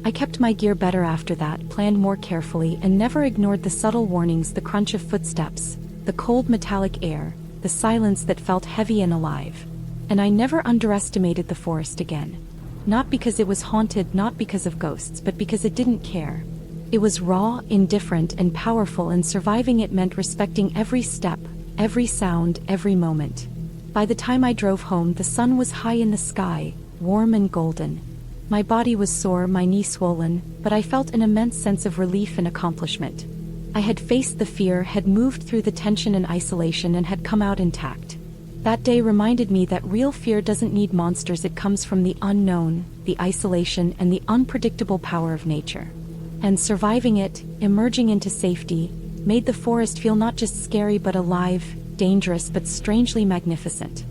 I kept my gear better after that, planned more carefully, and never ignored the subtle warnings, the crunch of footsteps, the cold metallic air, the silence that felt heavy and alive. And I never underestimated the forest again. Not because it was haunted, not because of ghosts, but because it didn't care. It was raw, indifferent, and powerful, and surviving it meant respecting every step, every sound, every moment. By the time I drove home, the sun was high in the sky, warm and golden. My body was sore, my knee swollen, but I felt an immense sense of relief and accomplishment. I had faced the fear, had moved through the tension and isolation, and had come out intact. That day reminded me that real fear doesn't need monsters, it comes from the unknown, the isolation, and the unpredictable power of nature. And surviving it, emerging into safety, made the forest feel not just scary but alive, dangerous but strangely magnificent.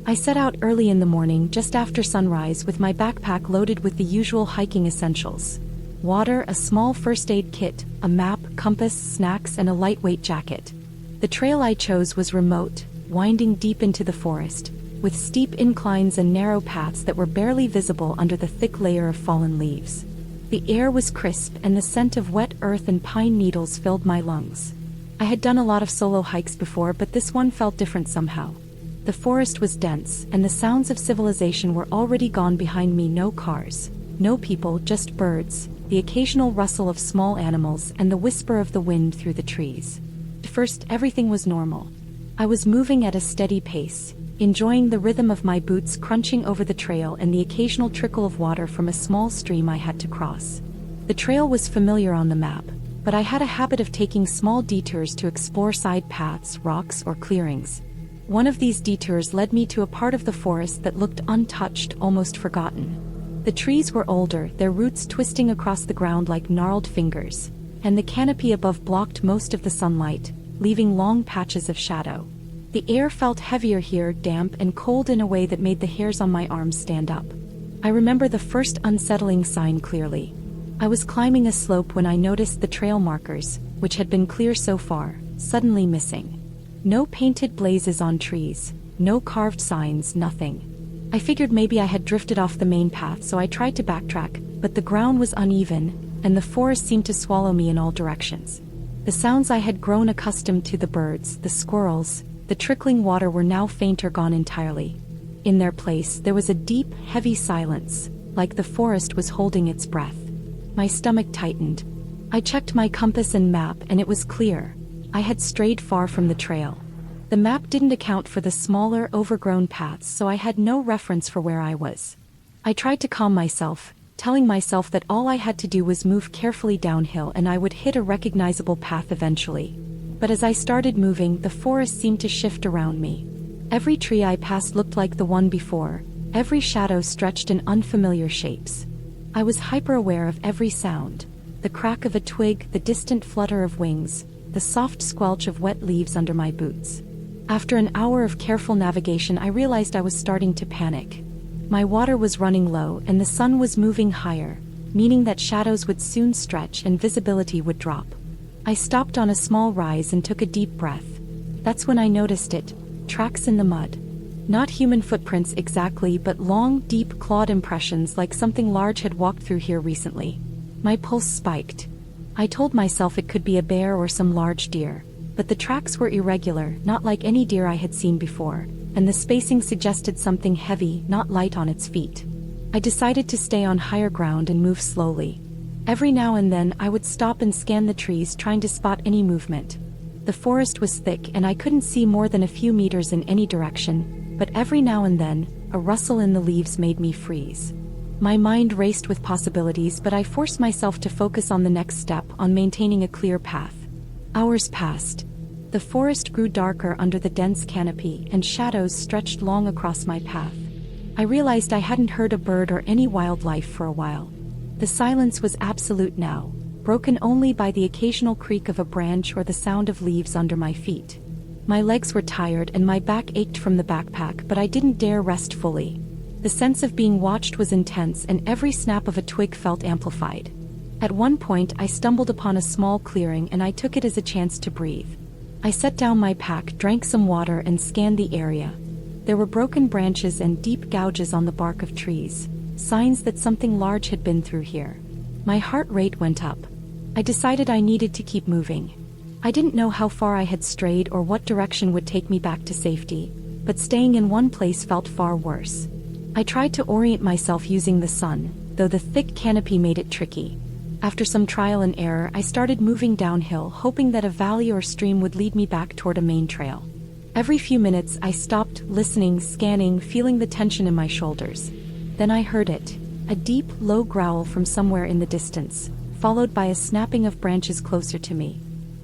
I set out early in the morning, just after sunrise, with my backpack loaded with the usual hiking essentials: water, a small first aid kit, a map, compass, snacks, and a lightweight jacket. The trail I chose was remote, winding deep into the forest, with steep inclines and narrow paths that were barely visible under the thick layer of fallen leaves. The air was crisp, and the scent of wet earth and pine needles filled my lungs. I had done a lot of solo hikes before, but this one felt different somehow. The forest was dense, and the sounds of civilization were already gone behind me. No cars, no people, just birds, the occasional rustle of small animals, and the whisper of the wind through the trees. At first, everything was normal. I was moving at a steady pace, enjoying the rhythm of my boots crunching over the trail and the occasional trickle of water from a small stream I had to cross. The trail was familiar on the map, but I had a habit of taking small detours to explore side paths, rocks, or clearings. One of these detours led me to a part of the forest that looked untouched, almost forgotten. The trees were older, their roots twisting across the ground like gnarled fingers, and the canopy above blocked most of the sunlight, leaving long patches of shadow. The air felt heavier here, damp and cold in a way that made the hairs on my arms stand up. I remember the first unsettling sign clearly. I was climbing a slope when I noticed the trail markers, which had been clear so far, suddenly missing. No painted blazes on trees, no carved signs, nothing. I figured maybe I had drifted off the main path, so I tried to backtrack, but the ground was uneven, and the forest seemed to swallow me in all directions. The sounds I had grown accustomed to, the birds, the squirrels, the trickling water, were now faint or gone entirely. In their place, there was a deep, heavy silence, like the forest was holding its breath. My stomach tightened. I checked my compass and map, and it was clear. I had strayed far from the trail. The map didn't account for the smaller, overgrown paths, so I had no reference for where I was. I tried to calm myself, telling myself that all I had to do was move carefully downhill and I would hit a recognizable path eventually. But as I started moving, the forest seemed to shift around me. Every tree I passed looked like the one before, every shadow stretched in unfamiliar shapes. I was hyper-aware of every sound: the crack of a twig, the distant flutter of wings, the soft squelch of wet leaves under my boots. After an hour of careful navigation, I realized I was starting to panic. My water was running low, and the sun was moving higher, meaning that shadows would soon stretch and visibility would drop. I stopped on a small rise and took a deep breath. That's when I noticed it: tracks in the mud. Not human footprints exactly, but long, deep clawed impressions, like something large had walked through here recently. My pulse spiked. I told myself it could be a bear or some large deer, but the tracks were irregular, not like any deer I had seen before, and the spacing suggested something heavy, not light, on its feet. I decided to stay on higher ground and move slowly. Every now and then I would stop and scan the trees, trying to spot any movement. The forest was thick and I couldn't see more than a few meters in any direction, but every now and then, a rustle in the leaves made me freeze. My mind raced with possibilities, but I forced myself to focus on the next step, on maintaining a clear path. Hours passed. The forest grew darker under the dense canopy, and shadows stretched long across my path. I realized I hadn't heard a bird or any wildlife for a while. The silence was absolute now, broken only by the occasional creak of a branch or the sound of leaves under my feet. My legs were tired and my back ached from the backpack, but I didn't dare rest fully. The sense of being watched was intense, and every snap of a twig felt amplified. At one point, I stumbled upon a small clearing, and I took it as a chance to breathe. I set down my pack, drank some water, and scanned the area. There were broken branches and deep gouges on the bark of trees, signs that something large had been through here. My heart rate went up. I decided I needed to keep moving. I didn't know how far I had strayed or what direction would take me back to safety, but staying in one place felt far worse. I tried to orient myself using the sun, though the thick canopy made it tricky. After some trial and error, I started moving downhill, hoping that a valley or stream would lead me back toward a main trail. Every few minutes I stopped, listening, scanning, feeling the tension in my shoulders. Then I heard it, a deep, low growl from somewhere in the distance, followed by a snapping of branches closer to me.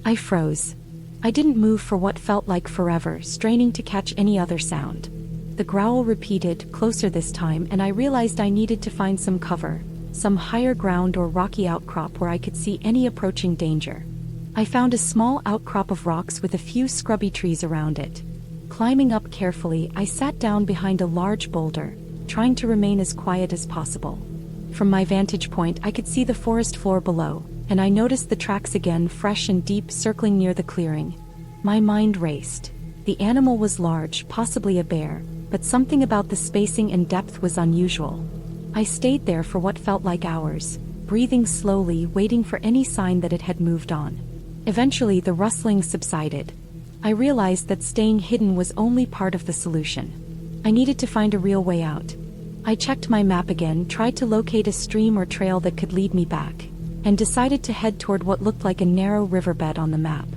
I froze. I didn't move for what felt like forever, straining to catch any other sound. The growl repeated, closer this time, and I realized I needed to find some cover, some higher ground or rocky outcrop where I could see any approaching danger. I found a small outcrop of rocks with a few scrubby trees around it. Climbing up carefully, I sat down behind a large boulder, trying to remain as quiet as possible. From my vantage point, I could see the forest floor below, and I noticed the tracks again, fresh and deep, circling near the clearing. My mind raced. The animal was large, possibly a bear, but something about the spacing and depth was unusual. I stayed there for what felt like hours, breathing slowly, waiting for any sign that it had moved on. Eventually, the rustling subsided. I realized that staying hidden was only part of the solution. I needed to find a real way out. I checked my map again, tried to locate a stream or trail that could lead me back, and decided to head toward what looked like a narrow riverbed on the map.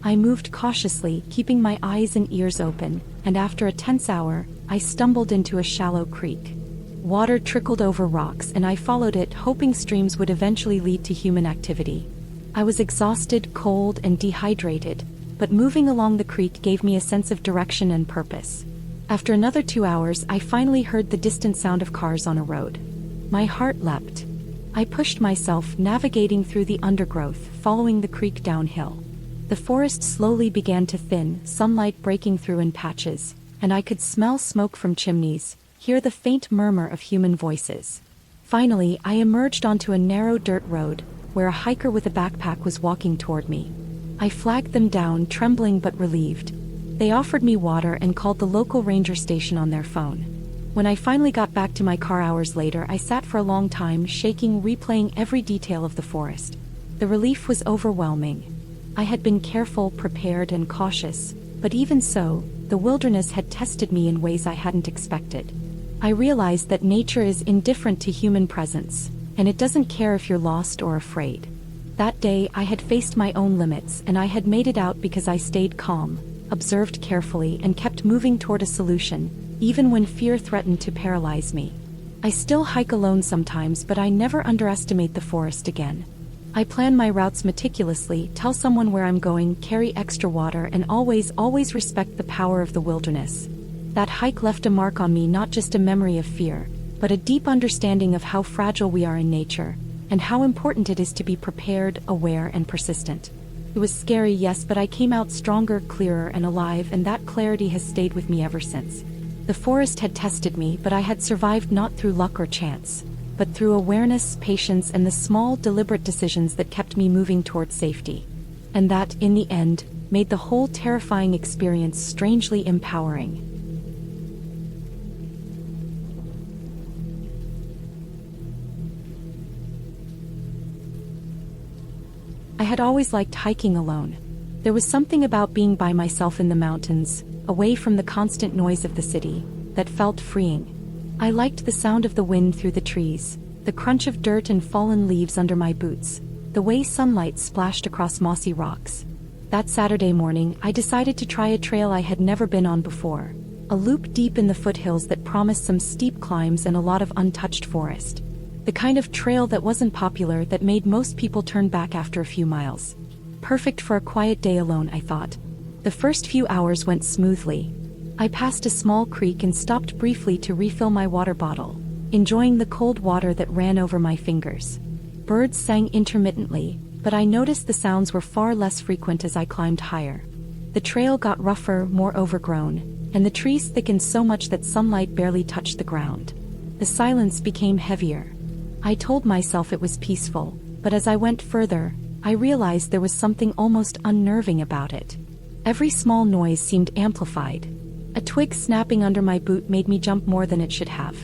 I moved cautiously, keeping my eyes and ears open, and after a tense hour, I stumbled into a shallow creek. Water trickled over rocks, and I followed it, hoping streams would eventually lead to human activity. I was exhausted, cold, and dehydrated, but moving along the creek gave me a sense of direction and purpose. After another 2 hours, I finally heard the distant sound of cars on a road. My heart leapt. I pushed myself, navigating through the undergrowth, following the creek downhill. The forest slowly began to thin, sunlight breaking through in patches, and I could smell smoke from chimneys, hear the faint murmur of human voices. Finally, I emerged onto a narrow dirt road, where a hiker with a backpack was walking toward me. I flagged them down, trembling but relieved. They offered me water and called the local ranger station on their phone. When I finally got back to my car hours later, I sat for a long time, shaking, replaying every detail of the forest. The relief was overwhelming. I had been careful, prepared, and cautious, but even so, the wilderness had tested me in ways I hadn't expected. I realized that nature is indifferent to human presence, and it doesn't care if you're lost or afraid. That day, I had faced my own limits, and I had made it out because I stayed calm, observed carefully, and kept moving toward a solution, even when fear threatened to paralyze me. I still hike alone sometimes, but I never underestimate the forest again. I plan my routes meticulously, tell someone where I'm going, carry extra water, and always respect the power of the wilderness. That hike left a mark on me, not just a memory of fear, but a deep understanding of how fragile we are in nature, and how important it is to be prepared, aware, and persistent. It was scary, yes, but I came out stronger, clearer, and alive, and that clarity has stayed with me ever since. The forest had tested me, but I had survived not through luck or chance, but through awareness, patience, and the small, deliberate decisions that kept me moving toward safety. And that, in the end, made the whole terrifying experience strangely empowering. I had always liked hiking alone. There was something about being by myself in the mountains, away from the constant noise of the city, that felt freeing. I liked the sound of the wind through the trees, the crunch of dirt and fallen leaves under my boots, the way sunlight splashed across mossy rocks. That Saturday morning, I decided to try a trail I had never been on before, a loop deep in the foothills that promised some steep climbs and a lot of untouched forest. The kind of trail that wasn't popular, that made most people turn back after a few miles. Perfect for a quiet day alone, I thought. The first few hours went smoothly. I passed a small creek and stopped briefly to refill my water bottle, enjoying the cold water that ran over my fingers. Birds sang intermittently, but I noticed the sounds were far less frequent as I climbed higher. The trail got rougher, more overgrown, and the trees thickened so much that sunlight barely touched the ground. The silence became heavier. I told myself it was peaceful, but as I went further, I realized there was something almost unnerving about it. Every small noise seemed amplified. A twig snapping under my boot made me jump more than it should have.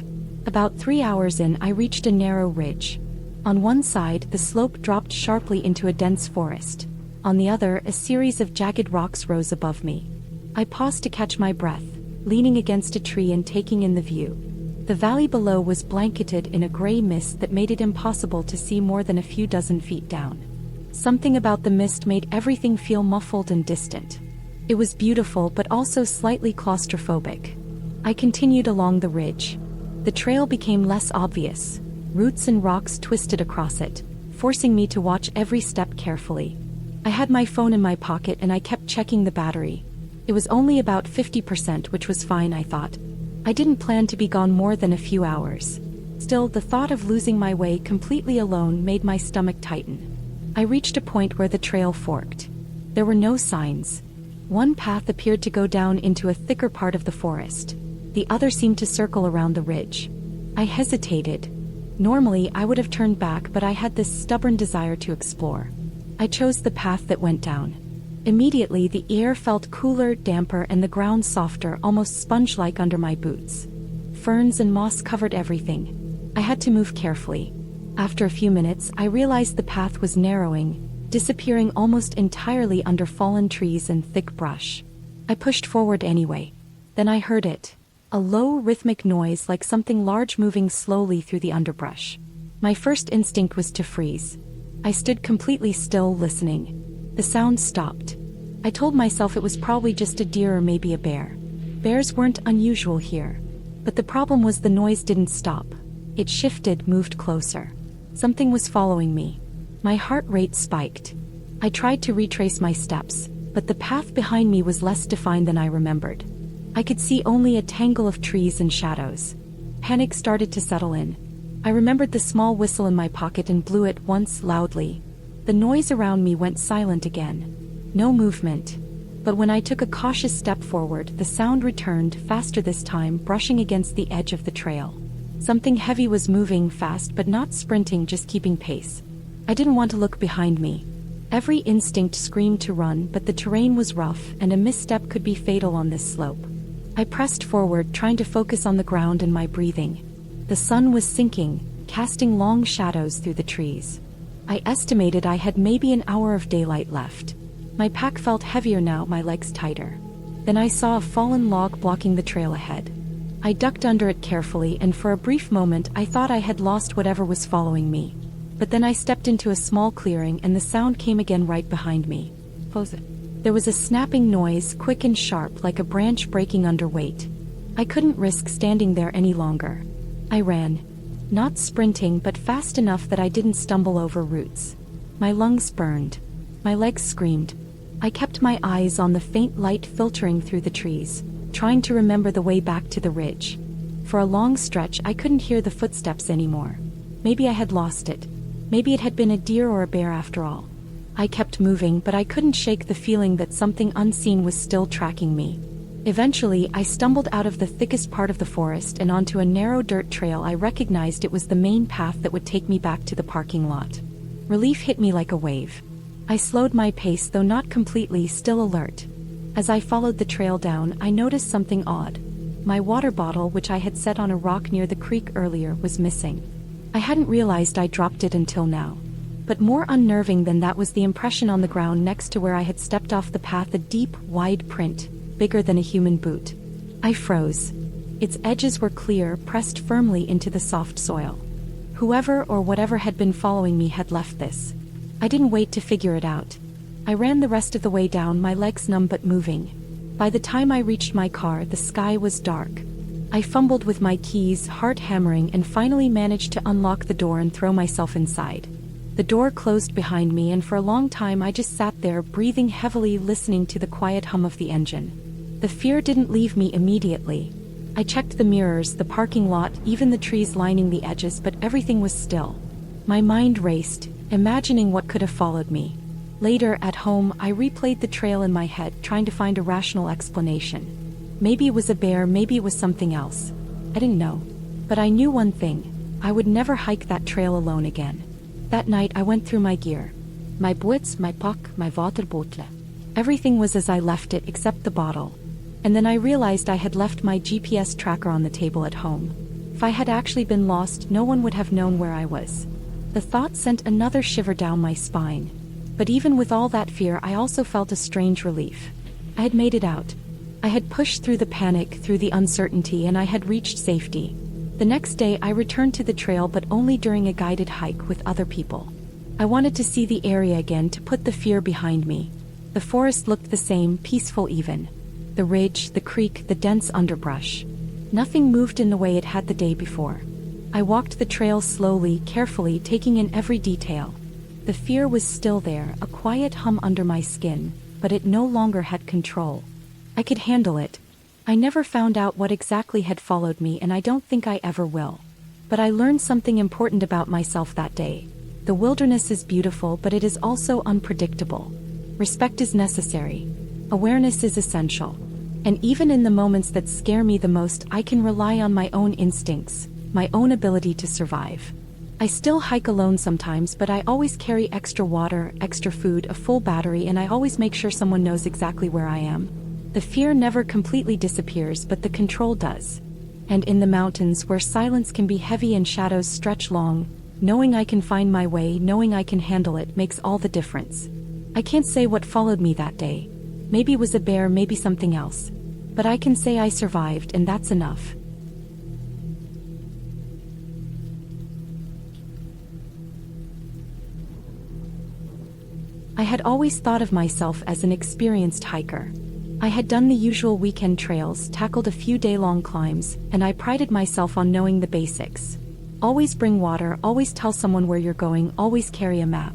About 3 hours in, I reached a narrow ridge. On one side, the slope dropped sharply into a dense forest. On the other, a series of jagged rocks rose above me. I paused to catch my breath, leaning against a tree and taking in the view. The valley below was blanketed in a gray mist that made it impossible to see more than a few dozen feet down. Something about the mist made everything feel muffled and distant. It was beautiful but also slightly claustrophobic. I continued along the ridge. The trail became less obvious. Roots and rocks twisted across it, forcing me to watch every step carefully. I had my phone in my pocket and I kept checking the battery. It was only about 50%, which was fine, I thought. I didn't plan to be gone more than a few hours. Still, the thought of losing my way completely alone made my stomach tighten. I reached a point where the trail forked. There were no signs. One path appeared to go down into a thicker part of the forest. The other seemed to circle around the ridge. I hesitated. Normally, I would have turned back, but I had this stubborn desire to explore. I chose the path that went down. Immediately, the air felt cooler, damper, and the ground softer, almost sponge-like under my boots. Ferns and moss covered everything. I had to move carefully. After a few minutes, I realized the path was narrowing, disappearing almost entirely under fallen trees and thick brush. I pushed forward anyway. Then I heard it. A low, rhythmic noise like something large moving slowly through the underbrush. My first instinct was to freeze. I stood completely still, listening. The sound stopped. I told myself it was probably just a deer or maybe a bear. Bears weren't unusual here. But the problem was the noise didn't stop. It shifted, moved closer. Something was following me. My heart rate spiked. I tried to retrace my steps, but the path behind me was less defined than I remembered. I could see only a tangle of trees and shadows. Panic started to settle in. I remembered the small whistle in my pocket and blew it once loudly. The noise around me went silent again. No movement. But when I took a cautious step forward, the sound returned, faster this time, brushing against the edge of the trail. Something heavy was moving fast, but not sprinting, just keeping pace. I didn't want to look behind me. Every instinct screamed to run, but the terrain was rough, and a misstep could be fatal on this slope. I pressed forward, trying to focus on the ground and my breathing. The sun was sinking, casting long shadows through the trees. I estimated I had maybe an hour of daylight left. My pack felt heavier now, my legs tighter. Then I saw a fallen log blocking the trail ahead. I ducked under it carefully, and for a brief moment I thought I had lost whatever was following me. But then I stepped into a small clearing and the sound came again right behind me. There was a snapping noise, quick and sharp, like a branch breaking under weight. I couldn't risk standing there any longer. I ran. Not sprinting, but fast enough that I didn't stumble over roots. My lungs burned. My legs screamed. I kept my eyes on the faint light filtering through the trees, trying to remember the way back to the ridge. For a long stretch, I couldn't hear the footsteps anymore. Maybe I had lost it. Maybe it had been a deer or a bear after all. I kept moving, but I couldn't shake the feeling that something unseen was still tracking me. Eventually, I stumbled out of the thickest part of the forest and onto a narrow dirt trail. I recognized it was the main path that would take me back to the parking lot. Relief hit me like a wave. I slowed my pace, though not completely, still alert. As I followed the trail down, I noticed something odd. My water bottle, which I had set on a rock near the creek earlier, was missing. I hadn't realized I dropped it until now. But more unnerving than that was the impression on the ground next to where I had stepped off the path, a deep, wide print, bigger than a human boot. I froze. Its edges were clear, pressed firmly into the soft soil. Whoever or whatever had been following me had left this. I didn't wait to figure it out. I ran the rest of the way down, my legs numb but moving. By the time I reached my car, the sky was dark. I fumbled with my keys, heart hammering, and finally managed to unlock the door and throw myself inside. The door closed behind me, and for a long time I just sat there, breathing heavily, listening to the quiet hum of the engine. The fear didn't leave me immediately. I checked the mirrors, the parking lot, even the trees lining the edges, but everything was still. My mind raced, imagining what could have followed me. Later, at home, I replayed the trail in my head, trying to find a rational explanation. Maybe it was a bear, maybe it was something else. I didn't know. But I knew one thing. I would never hike that trail alone again. That night I went through my gear. My boots, my pack, my waterbottle. Everything was as I left it except the bottle. And then I realized I had left my GPS tracker on the table at home. If I had actually been lost, no one would have known where I was. The thought sent another shiver down my spine. But even with all that fear, I also felt a strange relief. I had made it out. I had pushed through the panic, through the uncertainty, and I had reached safety. The next day I returned to the trail, but only during a guided hike with other people. I wanted to see the area again, to put the fear behind me. The forest looked the same, peaceful even. The ridge, the creek, the dense underbrush. Nothing moved in the way it had the day before. I walked the trail slowly, carefully, taking in every detail. The fear was still there, a quiet hum under my skin, but it no longer had control. I could handle it. I never found out what exactly had followed me, and I don't think I ever will. But I learned something important about myself that day. The wilderness is beautiful, but it is also unpredictable. Respect is necessary. Awareness is essential. And even in the moments that scare me the most, I can rely on my own instincts, my own ability to survive. I still hike alone sometimes, but I always carry extra water, extra food, a full battery, and I always make sure someone knows exactly where I am. The fear never completely disappears, but the control does. And in the mountains, where silence can be heavy and shadows stretch long, knowing I can find my way, knowing I can handle it, makes all the difference. I can't say what followed me that day. Maybe it was a bear, maybe something else. But I can say I survived, and that's enough. I had always thought of myself as an experienced hiker. I had done the usual weekend trails, tackled a few day-long climbs, and I prided myself on knowing the basics. Always bring water, always tell someone where you're going, always carry a map.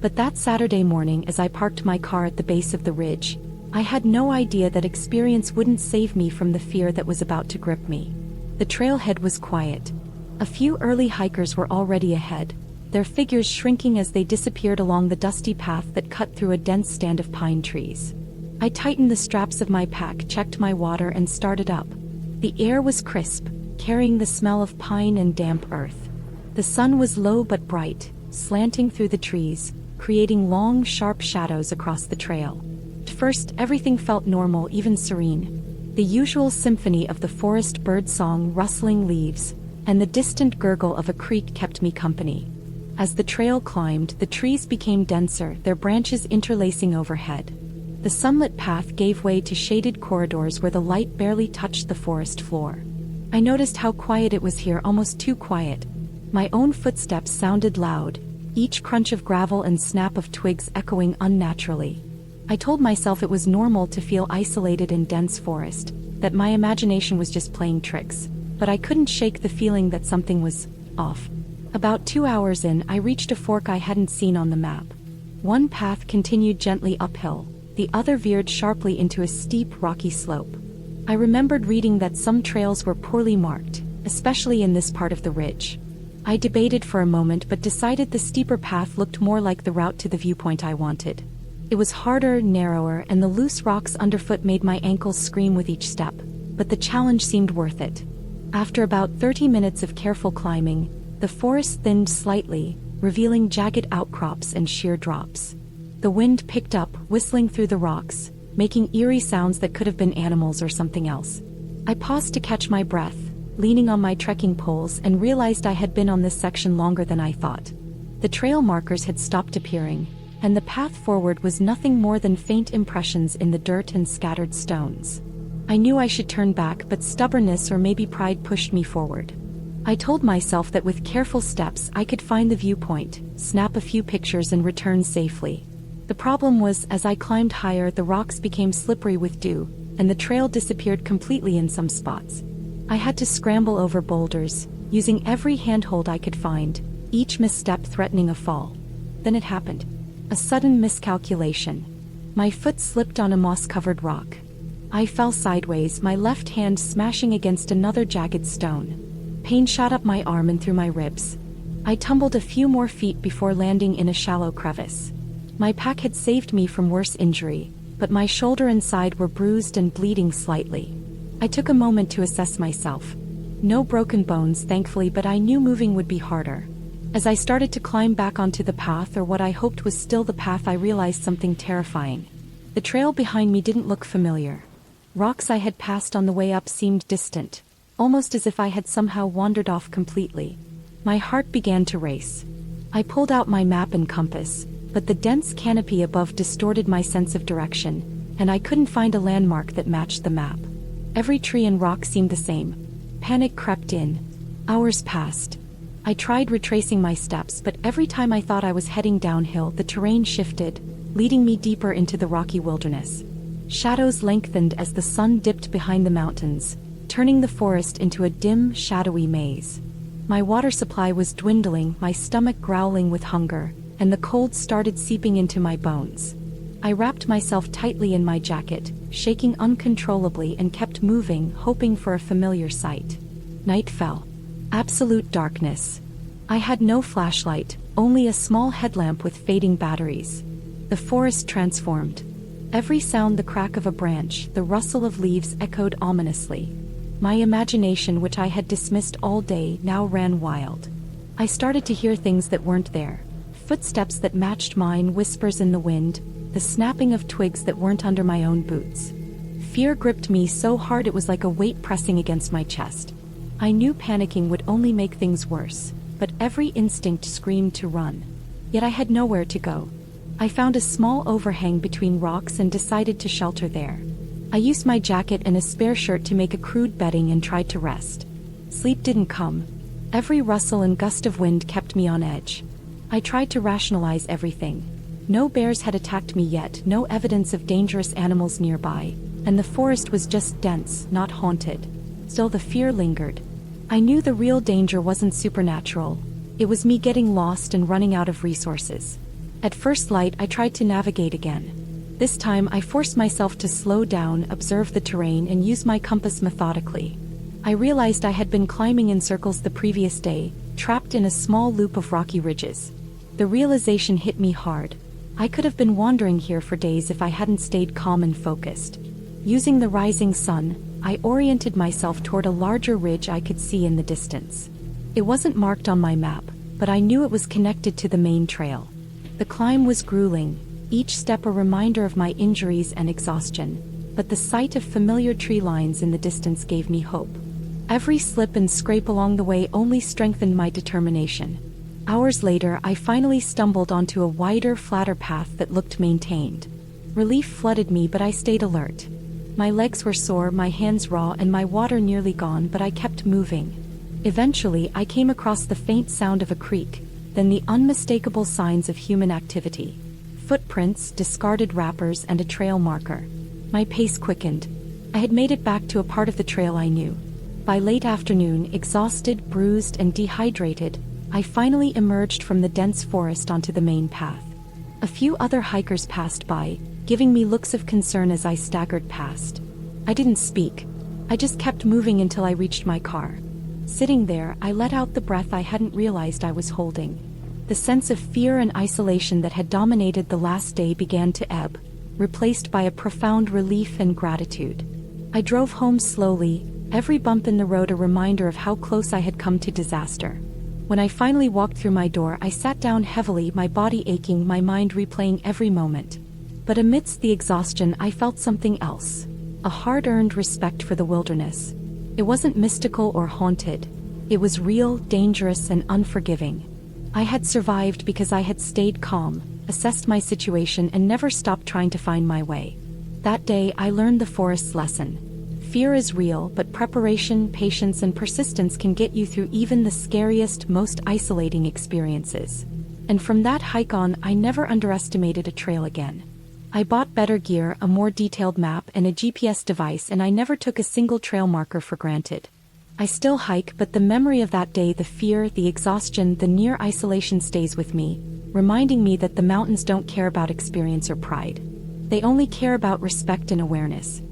But that Saturday morning, as I parked my car at the base of the ridge, I had no idea that experience wouldn't save me from the fear that was about to grip me. The trailhead was quiet. A few early hikers were already ahead, their figures shrinking as they disappeared along the dusty path that cut through a dense stand of pine trees. I tightened the straps of my pack, checked my water, and started up. The air was crisp, carrying the smell of pine and damp earth. The sun was low but bright, slanting through the trees, creating long, sharp shadows across the trail. At first, everything felt normal, even serene. The usual symphony of the forest bird song, rustling leaves, and the distant gurgle of a creek kept me company. As the trail climbed, the trees became denser, their branches interlacing overhead. The sunlit path gave way to shaded corridors where the light barely touched the forest floor. I noticed how quiet it was here, almost too quiet. My own footsteps sounded loud, each crunch of gravel and snap of twigs echoing unnaturally. I told myself it was normal to feel isolated in dense forest, that my imagination was just playing tricks, but I couldn't shake the feeling that something was off. About 2 hours in, I reached a fork I hadn't seen on the map. One path continued gently uphill, the other veered sharply into a steep, rocky slope. I remembered reading that some trails were poorly marked, especially in this part of the ridge. I debated for a moment but decided the steeper path looked more like the route to the viewpoint I wanted. It was harder, narrower, and the loose rocks underfoot made my ankles scream with each step, but the challenge seemed worth it. After about 30 minutes of careful climbing, the forest thinned slightly, revealing jagged outcrops and sheer drops. The wind picked up, whistling through the rocks, making eerie sounds that could have been animals or something else. I paused to catch my breath, leaning on my trekking poles, and realized I had been on this section longer than I thought. The trail markers had stopped appearing, and the path forward was nothing more than faint impressions in the dirt and scattered stones. I knew I should turn back, but stubbornness or maybe pride pushed me forward. I told myself that with careful steps I could find the viewpoint, snap a few pictures, and return safely. The problem was, as I climbed higher, the rocks became slippery with dew, and the trail disappeared completely in some spots. I had to scramble over boulders, using every handhold I could find, each misstep threatening a fall. Then it happened. A sudden miscalculation. My foot slipped on a moss-covered rock. I fell sideways, my left hand smashing against another jagged stone. Pain shot up my arm and through my ribs. I tumbled a few more feet before landing in a shallow crevice. My pack had saved me from worse injury, but my shoulder and side were bruised and bleeding slightly. I took a moment to assess myself. No broken bones, thankfully, but I knew moving would be harder. As I started to climb back onto the path, or what I hoped was still the path, I realized something terrifying. The trail behind me didn't look familiar. Rocks I had passed on the way up seemed distant, almost as if I had somehow wandered off completely. My heart began to race. I pulled out my map and compass, but the dense canopy above distorted my sense of direction, and I couldn't find a landmark that matched the map. Every tree and rock seemed the same. Panic crept in. Hours passed. I tried retracing my steps, but every time I thought I was heading downhill, the terrain shifted. leading me deeper into the rocky wilderness. Shadows lengthened as the sun dipped behind the mountains, turning the forest into a dim, shadowy maze. My water supply was dwindling, my stomach growling with hunger, and the cold started seeping into my bones. I wrapped myself tightly in my jacket, shaking uncontrollably, and kept moving, hoping for a familiar sight. Night fell. Absolute darkness. I had no flashlight, only a small headlamp with fading batteries. The forest transformed. Every sound, the crack of a branch, the rustle of leaves, echoed ominously. My imagination, which I had dismissed all day, now ran wild. I started to hear things that weren't there. Footsteps that matched mine, whispers in the wind, the snapping of twigs that weren't under my own boots. Fear gripped me so hard it was like a weight pressing against my chest. I knew panicking would only make things worse, but every instinct screamed to run. Yet I had nowhere to go. I found a small overhang between rocks and decided to shelter there. I used my jacket and a spare shirt to make a crude bedding and tried to rest. Sleep didn't come. Every rustle and gust of wind kept me on edge. I tried to rationalize everything. No bears had attacked me yet, no evidence of dangerous animals nearby, and the forest was just dense, not haunted. Still, the fear lingered. I knew the real danger wasn't supernatural. It was me getting lost and running out of resources. At first light, I tried to navigate again. This time, I forced myself to slow down, observe the terrain, and use my compass methodically. I realized I had been climbing in circles the previous day, trapped in a small loop of rocky ridges. The realization hit me hard. I could have been wandering here for days if I hadn't stayed calm and focused. Using the rising sun, I oriented myself toward a larger ridge I could see in the distance. It wasn't marked on my map, but I knew it was connected to the main trail. The climb was grueling, each step a reminder of my injuries and exhaustion, but the sight of familiar tree lines in the distance gave me hope. Every slip and scrape along the way only strengthened my determination. Hours later, I finally stumbled onto a wider, flatter path that looked maintained. Relief flooded me, but I stayed alert. My legs were sore, my hands raw, and my water nearly gone, but I kept moving. Eventually, I came across the faint sound of a creek, then the unmistakable signs of human activity. Footprints, discarded wrappers, and a trail marker. My pace quickened. I had made it back to a part of the trail I knew. By late afternoon, exhausted, bruised, and dehydrated, I finally emerged from the dense forest onto the main path. A few other hikers passed by, giving me looks of concern as I staggered past. I didn't speak. I just kept moving until I reached my car. Sitting there, I let out the breath I hadn't realized I was holding. The sense of fear and isolation that had dominated the last day began to ebb, replaced by a profound relief and gratitude. I drove home slowly, every bump in the road a reminder of how close I had come to disaster. When I finally walked through my door, I sat down heavily, my body aching, my mind replaying every moment. But amidst the exhaustion, I felt something else. A hard-earned respect for the wilderness. It wasn't mystical or haunted. It was real, dangerous, and unforgiving. I had survived because I had stayed calm, assessed my situation, and never stopped trying to find my way. That day, I learned the forest's lesson. Fear is real, but preparation, patience, and persistence can get you through even the scariest, most isolating experiences. And from that hike on, I never underestimated a trail again. I bought better gear, a more detailed map, and a GPS device, and I never took a single trail marker for granted. I still hike, but the memory of that day, the fear, the exhaustion, the near isolation stays with me, reminding me that the mountains don't care about experience or pride. They only care about respect and awareness.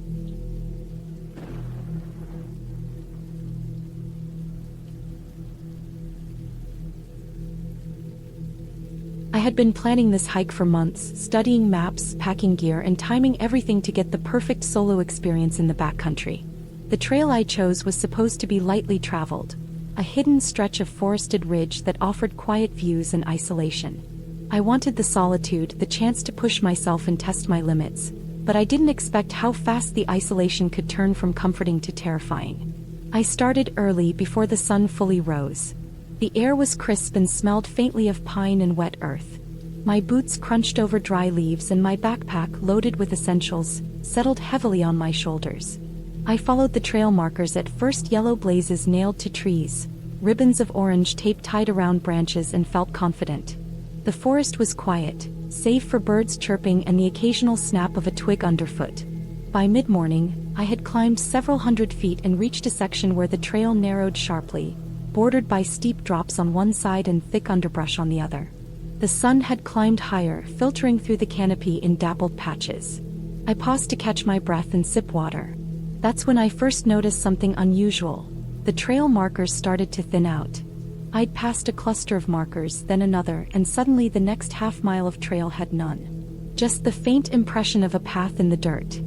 I had been planning this hike for months, studying maps, packing gear, and timing everything to get the perfect solo experience in the backcountry. The trail I chose was supposed to be lightly traveled, a hidden stretch of forested ridge that offered quiet views and isolation. I wanted the solitude, the chance to push myself and test my limits, but I didn't expect how fast the isolation could turn from comforting to terrifying. I started early, before the sun fully rose. The air was crisp and smelled faintly of pine and wet earth. My boots crunched over dry leaves, and my backpack, loaded with essentials, settled heavily on my shoulders. I followed the trail markers, at first yellow blazes nailed to trees, ribbons of orange tape tied around branches, and felt confident. The forest was quiet, save for birds chirping and the occasional snap of a twig underfoot. By mid-morning, I had climbed several hundred feet and reached a section where the trail narrowed sharply, bordered by steep drops on one side and thick underbrush on the other. The sun had climbed higher, filtering through the canopy in dappled patches. I paused to catch my breath and sip water. That's when I first noticed something unusual. The trail markers started to thin out. I'd passed a cluster of markers, then another, and suddenly the next half-mile of trail had none. Just the faint impression of a path in the dirt.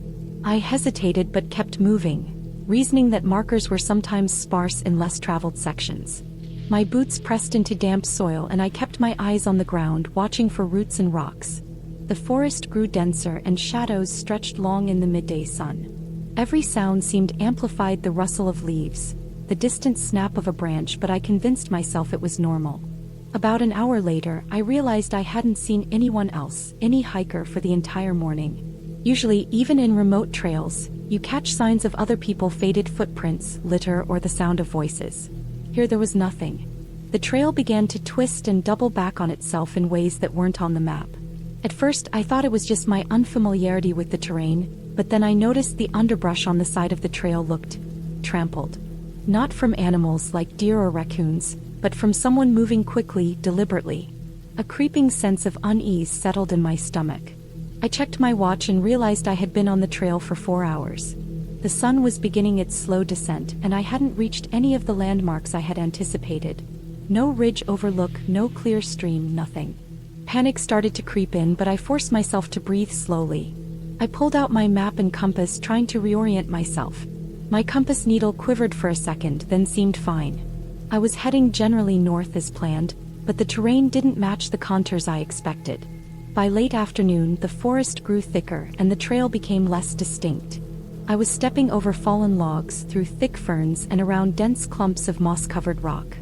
I hesitated but kept moving, reasoning that markers were sometimes sparse in less traveled sections. My boots pressed into damp soil and I kept my eyes on the ground, watching for roots and rocks. The forest grew denser and shadows stretched long in the midday sun. Every sound seemed amplified: the rustle of leaves, the distant snap of a branch, but I convinced myself it was normal. About an hour later, I realized I hadn't seen anyone else, any hiker, for the entire morning. Usually, even in remote trails, you catch signs of other people: faded footprints, litter, or the sound of voices. Here there was nothing. The trail began to twist and double back on itself in ways that weren't on the map. At first, I thought it was just my unfamiliarity with the terrain, but then I noticed the underbrush on the side of the trail looked trampled. Not from animals like deer or raccoons, but from someone moving quickly, deliberately. A creeping sense of unease settled in my stomach. I checked my watch and realized I had been on the trail for 4 hours. The sun was beginning its slow descent, and I hadn't reached any of the landmarks I had anticipated. No ridge overlook, no clear stream, nothing. Panic started to creep in, but I forced myself to breathe slowly. I pulled out my map and compass, trying to reorient myself. My compass needle quivered for a second, then seemed fine. I was heading generally north as planned, but the terrain didn't match the contours I expected. By late afternoon, the forest grew thicker and the trail became less distinct. I was stepping over fallen logs, through thick ferns, and around dense clumps of moss-covered rock.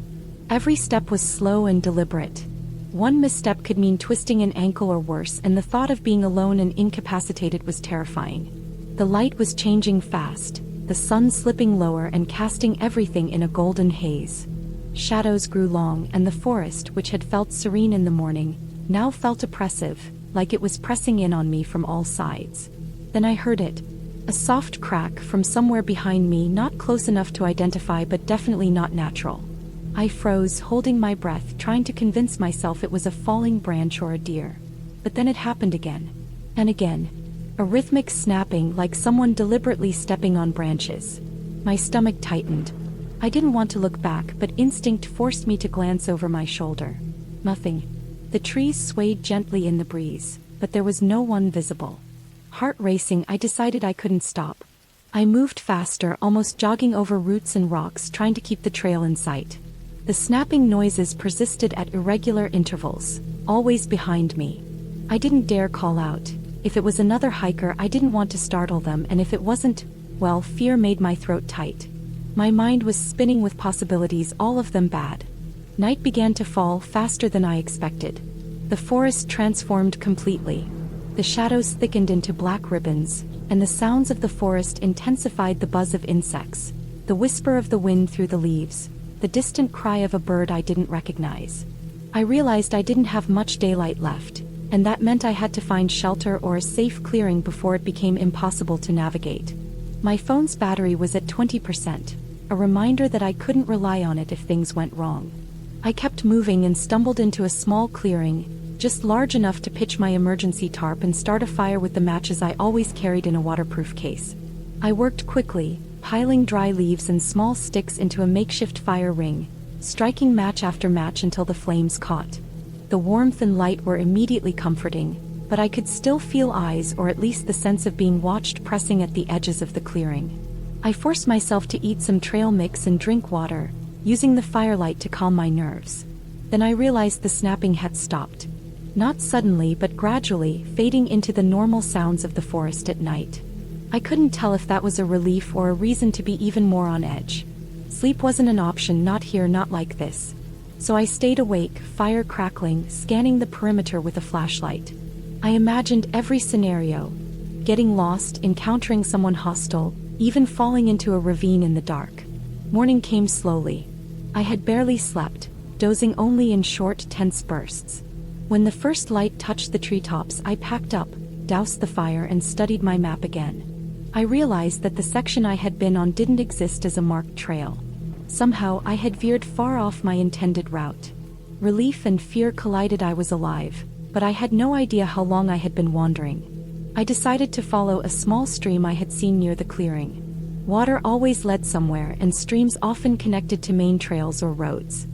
Every step was slow and deliberate. One misstep could mean twisting an ankle or worse, and the thought of being alone and incapacitated was terrifying. The light was changing fast, the sun slipping lower and casting everything in a golden haze. Shadows grew long, and the forest, which had felt serene in the morning, now felt oppressive, like it was pressing in on me from all sides. Then I heard it. A soft crack from somewhere behind me, not close enough to identify but definitely not natural. I froze, holding my breath, trying to convince myself it was a falling branch or a deer. But then it happened again. And again. A rhythmic snapping, like someone deliberately stepping on branches. My stomach tightened. I didn't want to look back, but instinct forced me to glance over my shoulder. Nothing. The trees swayed gently in the breeze, but there was no one visible. Heart racing, I decided I couldn't stop. I moved faster, almost jogging over roots and rocks, trying to keep the trail in sight. The snapping noises persisted at irregular intervals, always behind me. I didn't dare call out. If it was another hiker, I didn't want to startle them, and if it wasn't, well, fear made my throat tight. My mind was spinning with possibilities, all of them bad. Night began to fall, faster than I expected. The forest transformed completely. The shadows thickened into black ribbons, and the sounds of the forest intensified: the buzz of insects, the whisper of the wind through the leaves, the distant cry of a bird I didn't recognize. I realized I didn't have much daylight left, and that meant I had to find shelter or a safe clearing before it became impossible to navigate. My phone's battery was at 20%, a reminder that I couldn't rely on it if things went wrong. I kept moving and stumbled into a small clearing, just large enough to pitch my emergency tarp and start a fire with the matches I always carried in a waterproof case. I worked quickly, piling dry leaves and small sticks into a makeshift fire ring, striking match after match until the flames caught. The warmth and light were immediately comforting, but I could still feel eyes, or at least the sense of being watched, pressing at the edges of the clearing. I forced myself to eat some trail mix and drink water, using the firelight to calm my nerves. Then I realized the snapping had stopped. Not suddenly, but gradually, fading into the normal sounds of the forest at night. I couldn't tell if that was a relief or a reason to be even more on edge. Sleep wasn't an option, not here, not like this. So I stayed awake, fire crackling, scanning the perimeter with a flashlight. I imagined every scenario: getting lost, encountering someone hostile, even falling into a ravine in the dark. Morning came slowly. I had barely slept, dozing only in short, tense bursts. When the first light touched the treetops, I packed up, doused the fire, and studied my map again. I realized that the section I had been on didn't exist as a marked trail. Somehow, I had veered far off my intended route. Relief and fear collided. I was alive, but I had no idea how long I had been wandering. I decided to follow a small stream I had seen near the clearing. Water always led somewhere, and streams often connected to main trails or roads.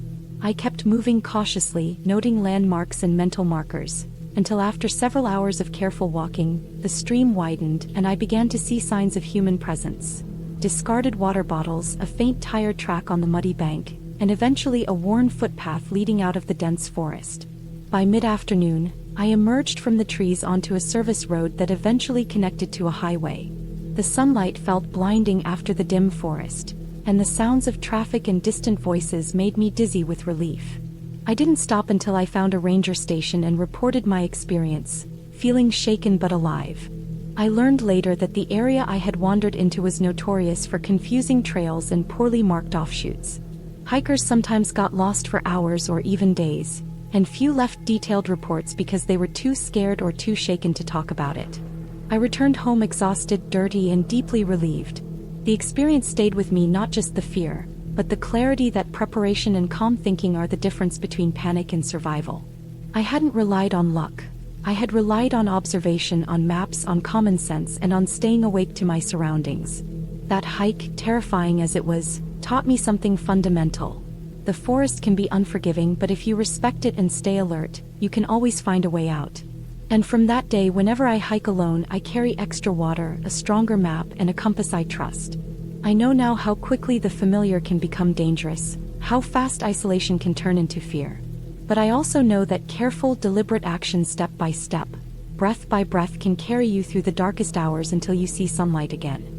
I kept moving cautiously, noting landmarks and mental markers, until after several hours of careful walking, the stream widened and I began to see signs of human presence. Discarded water bottles, a faint tire track on the muddy bank, and eventually a worn footpath leading out of the dense forest. By mid-afternoon, I emerged from the trees onto a service road that eventually connected to a highway. The sunlight felt blinding after the dim forest, and the sounds of traffic and distant voices made me dizzy with relief. I didn't stop until I found a ranger station and reported my experience, feeling shaken but alive. I learned later that the area I had wandered into was notorious for confusing trails and poorly marked offshoots. Hikers sometimes got lost for hours or even days, and few left detailed reports because they were too scared or too shaken to talk about it. I returned home exhausted, dirty, and deeply relieved. The experience stayed with me, not just the fear, but the clarity that preparation and calm thinking are the difference between panic and survival. I hadn't relied on luck. I had relied on observation, on maps, on common sense, and on staying awake to my surroundings. That hike, terrifying as it was, taught me something fundamental. The forest can be unforgiving, but if you respect it and stay alert, you can always find a way out. And from that day, whenever I hike alone, I carry extra water, a stronger map, and a compass I trust. I know now how quickly the familiar can become dangerous, how fast isolation can turn into fear. But I also know that careful, deliberate action, step by step, breath by breath, can carry you through the darkest hours until you see sunlight again.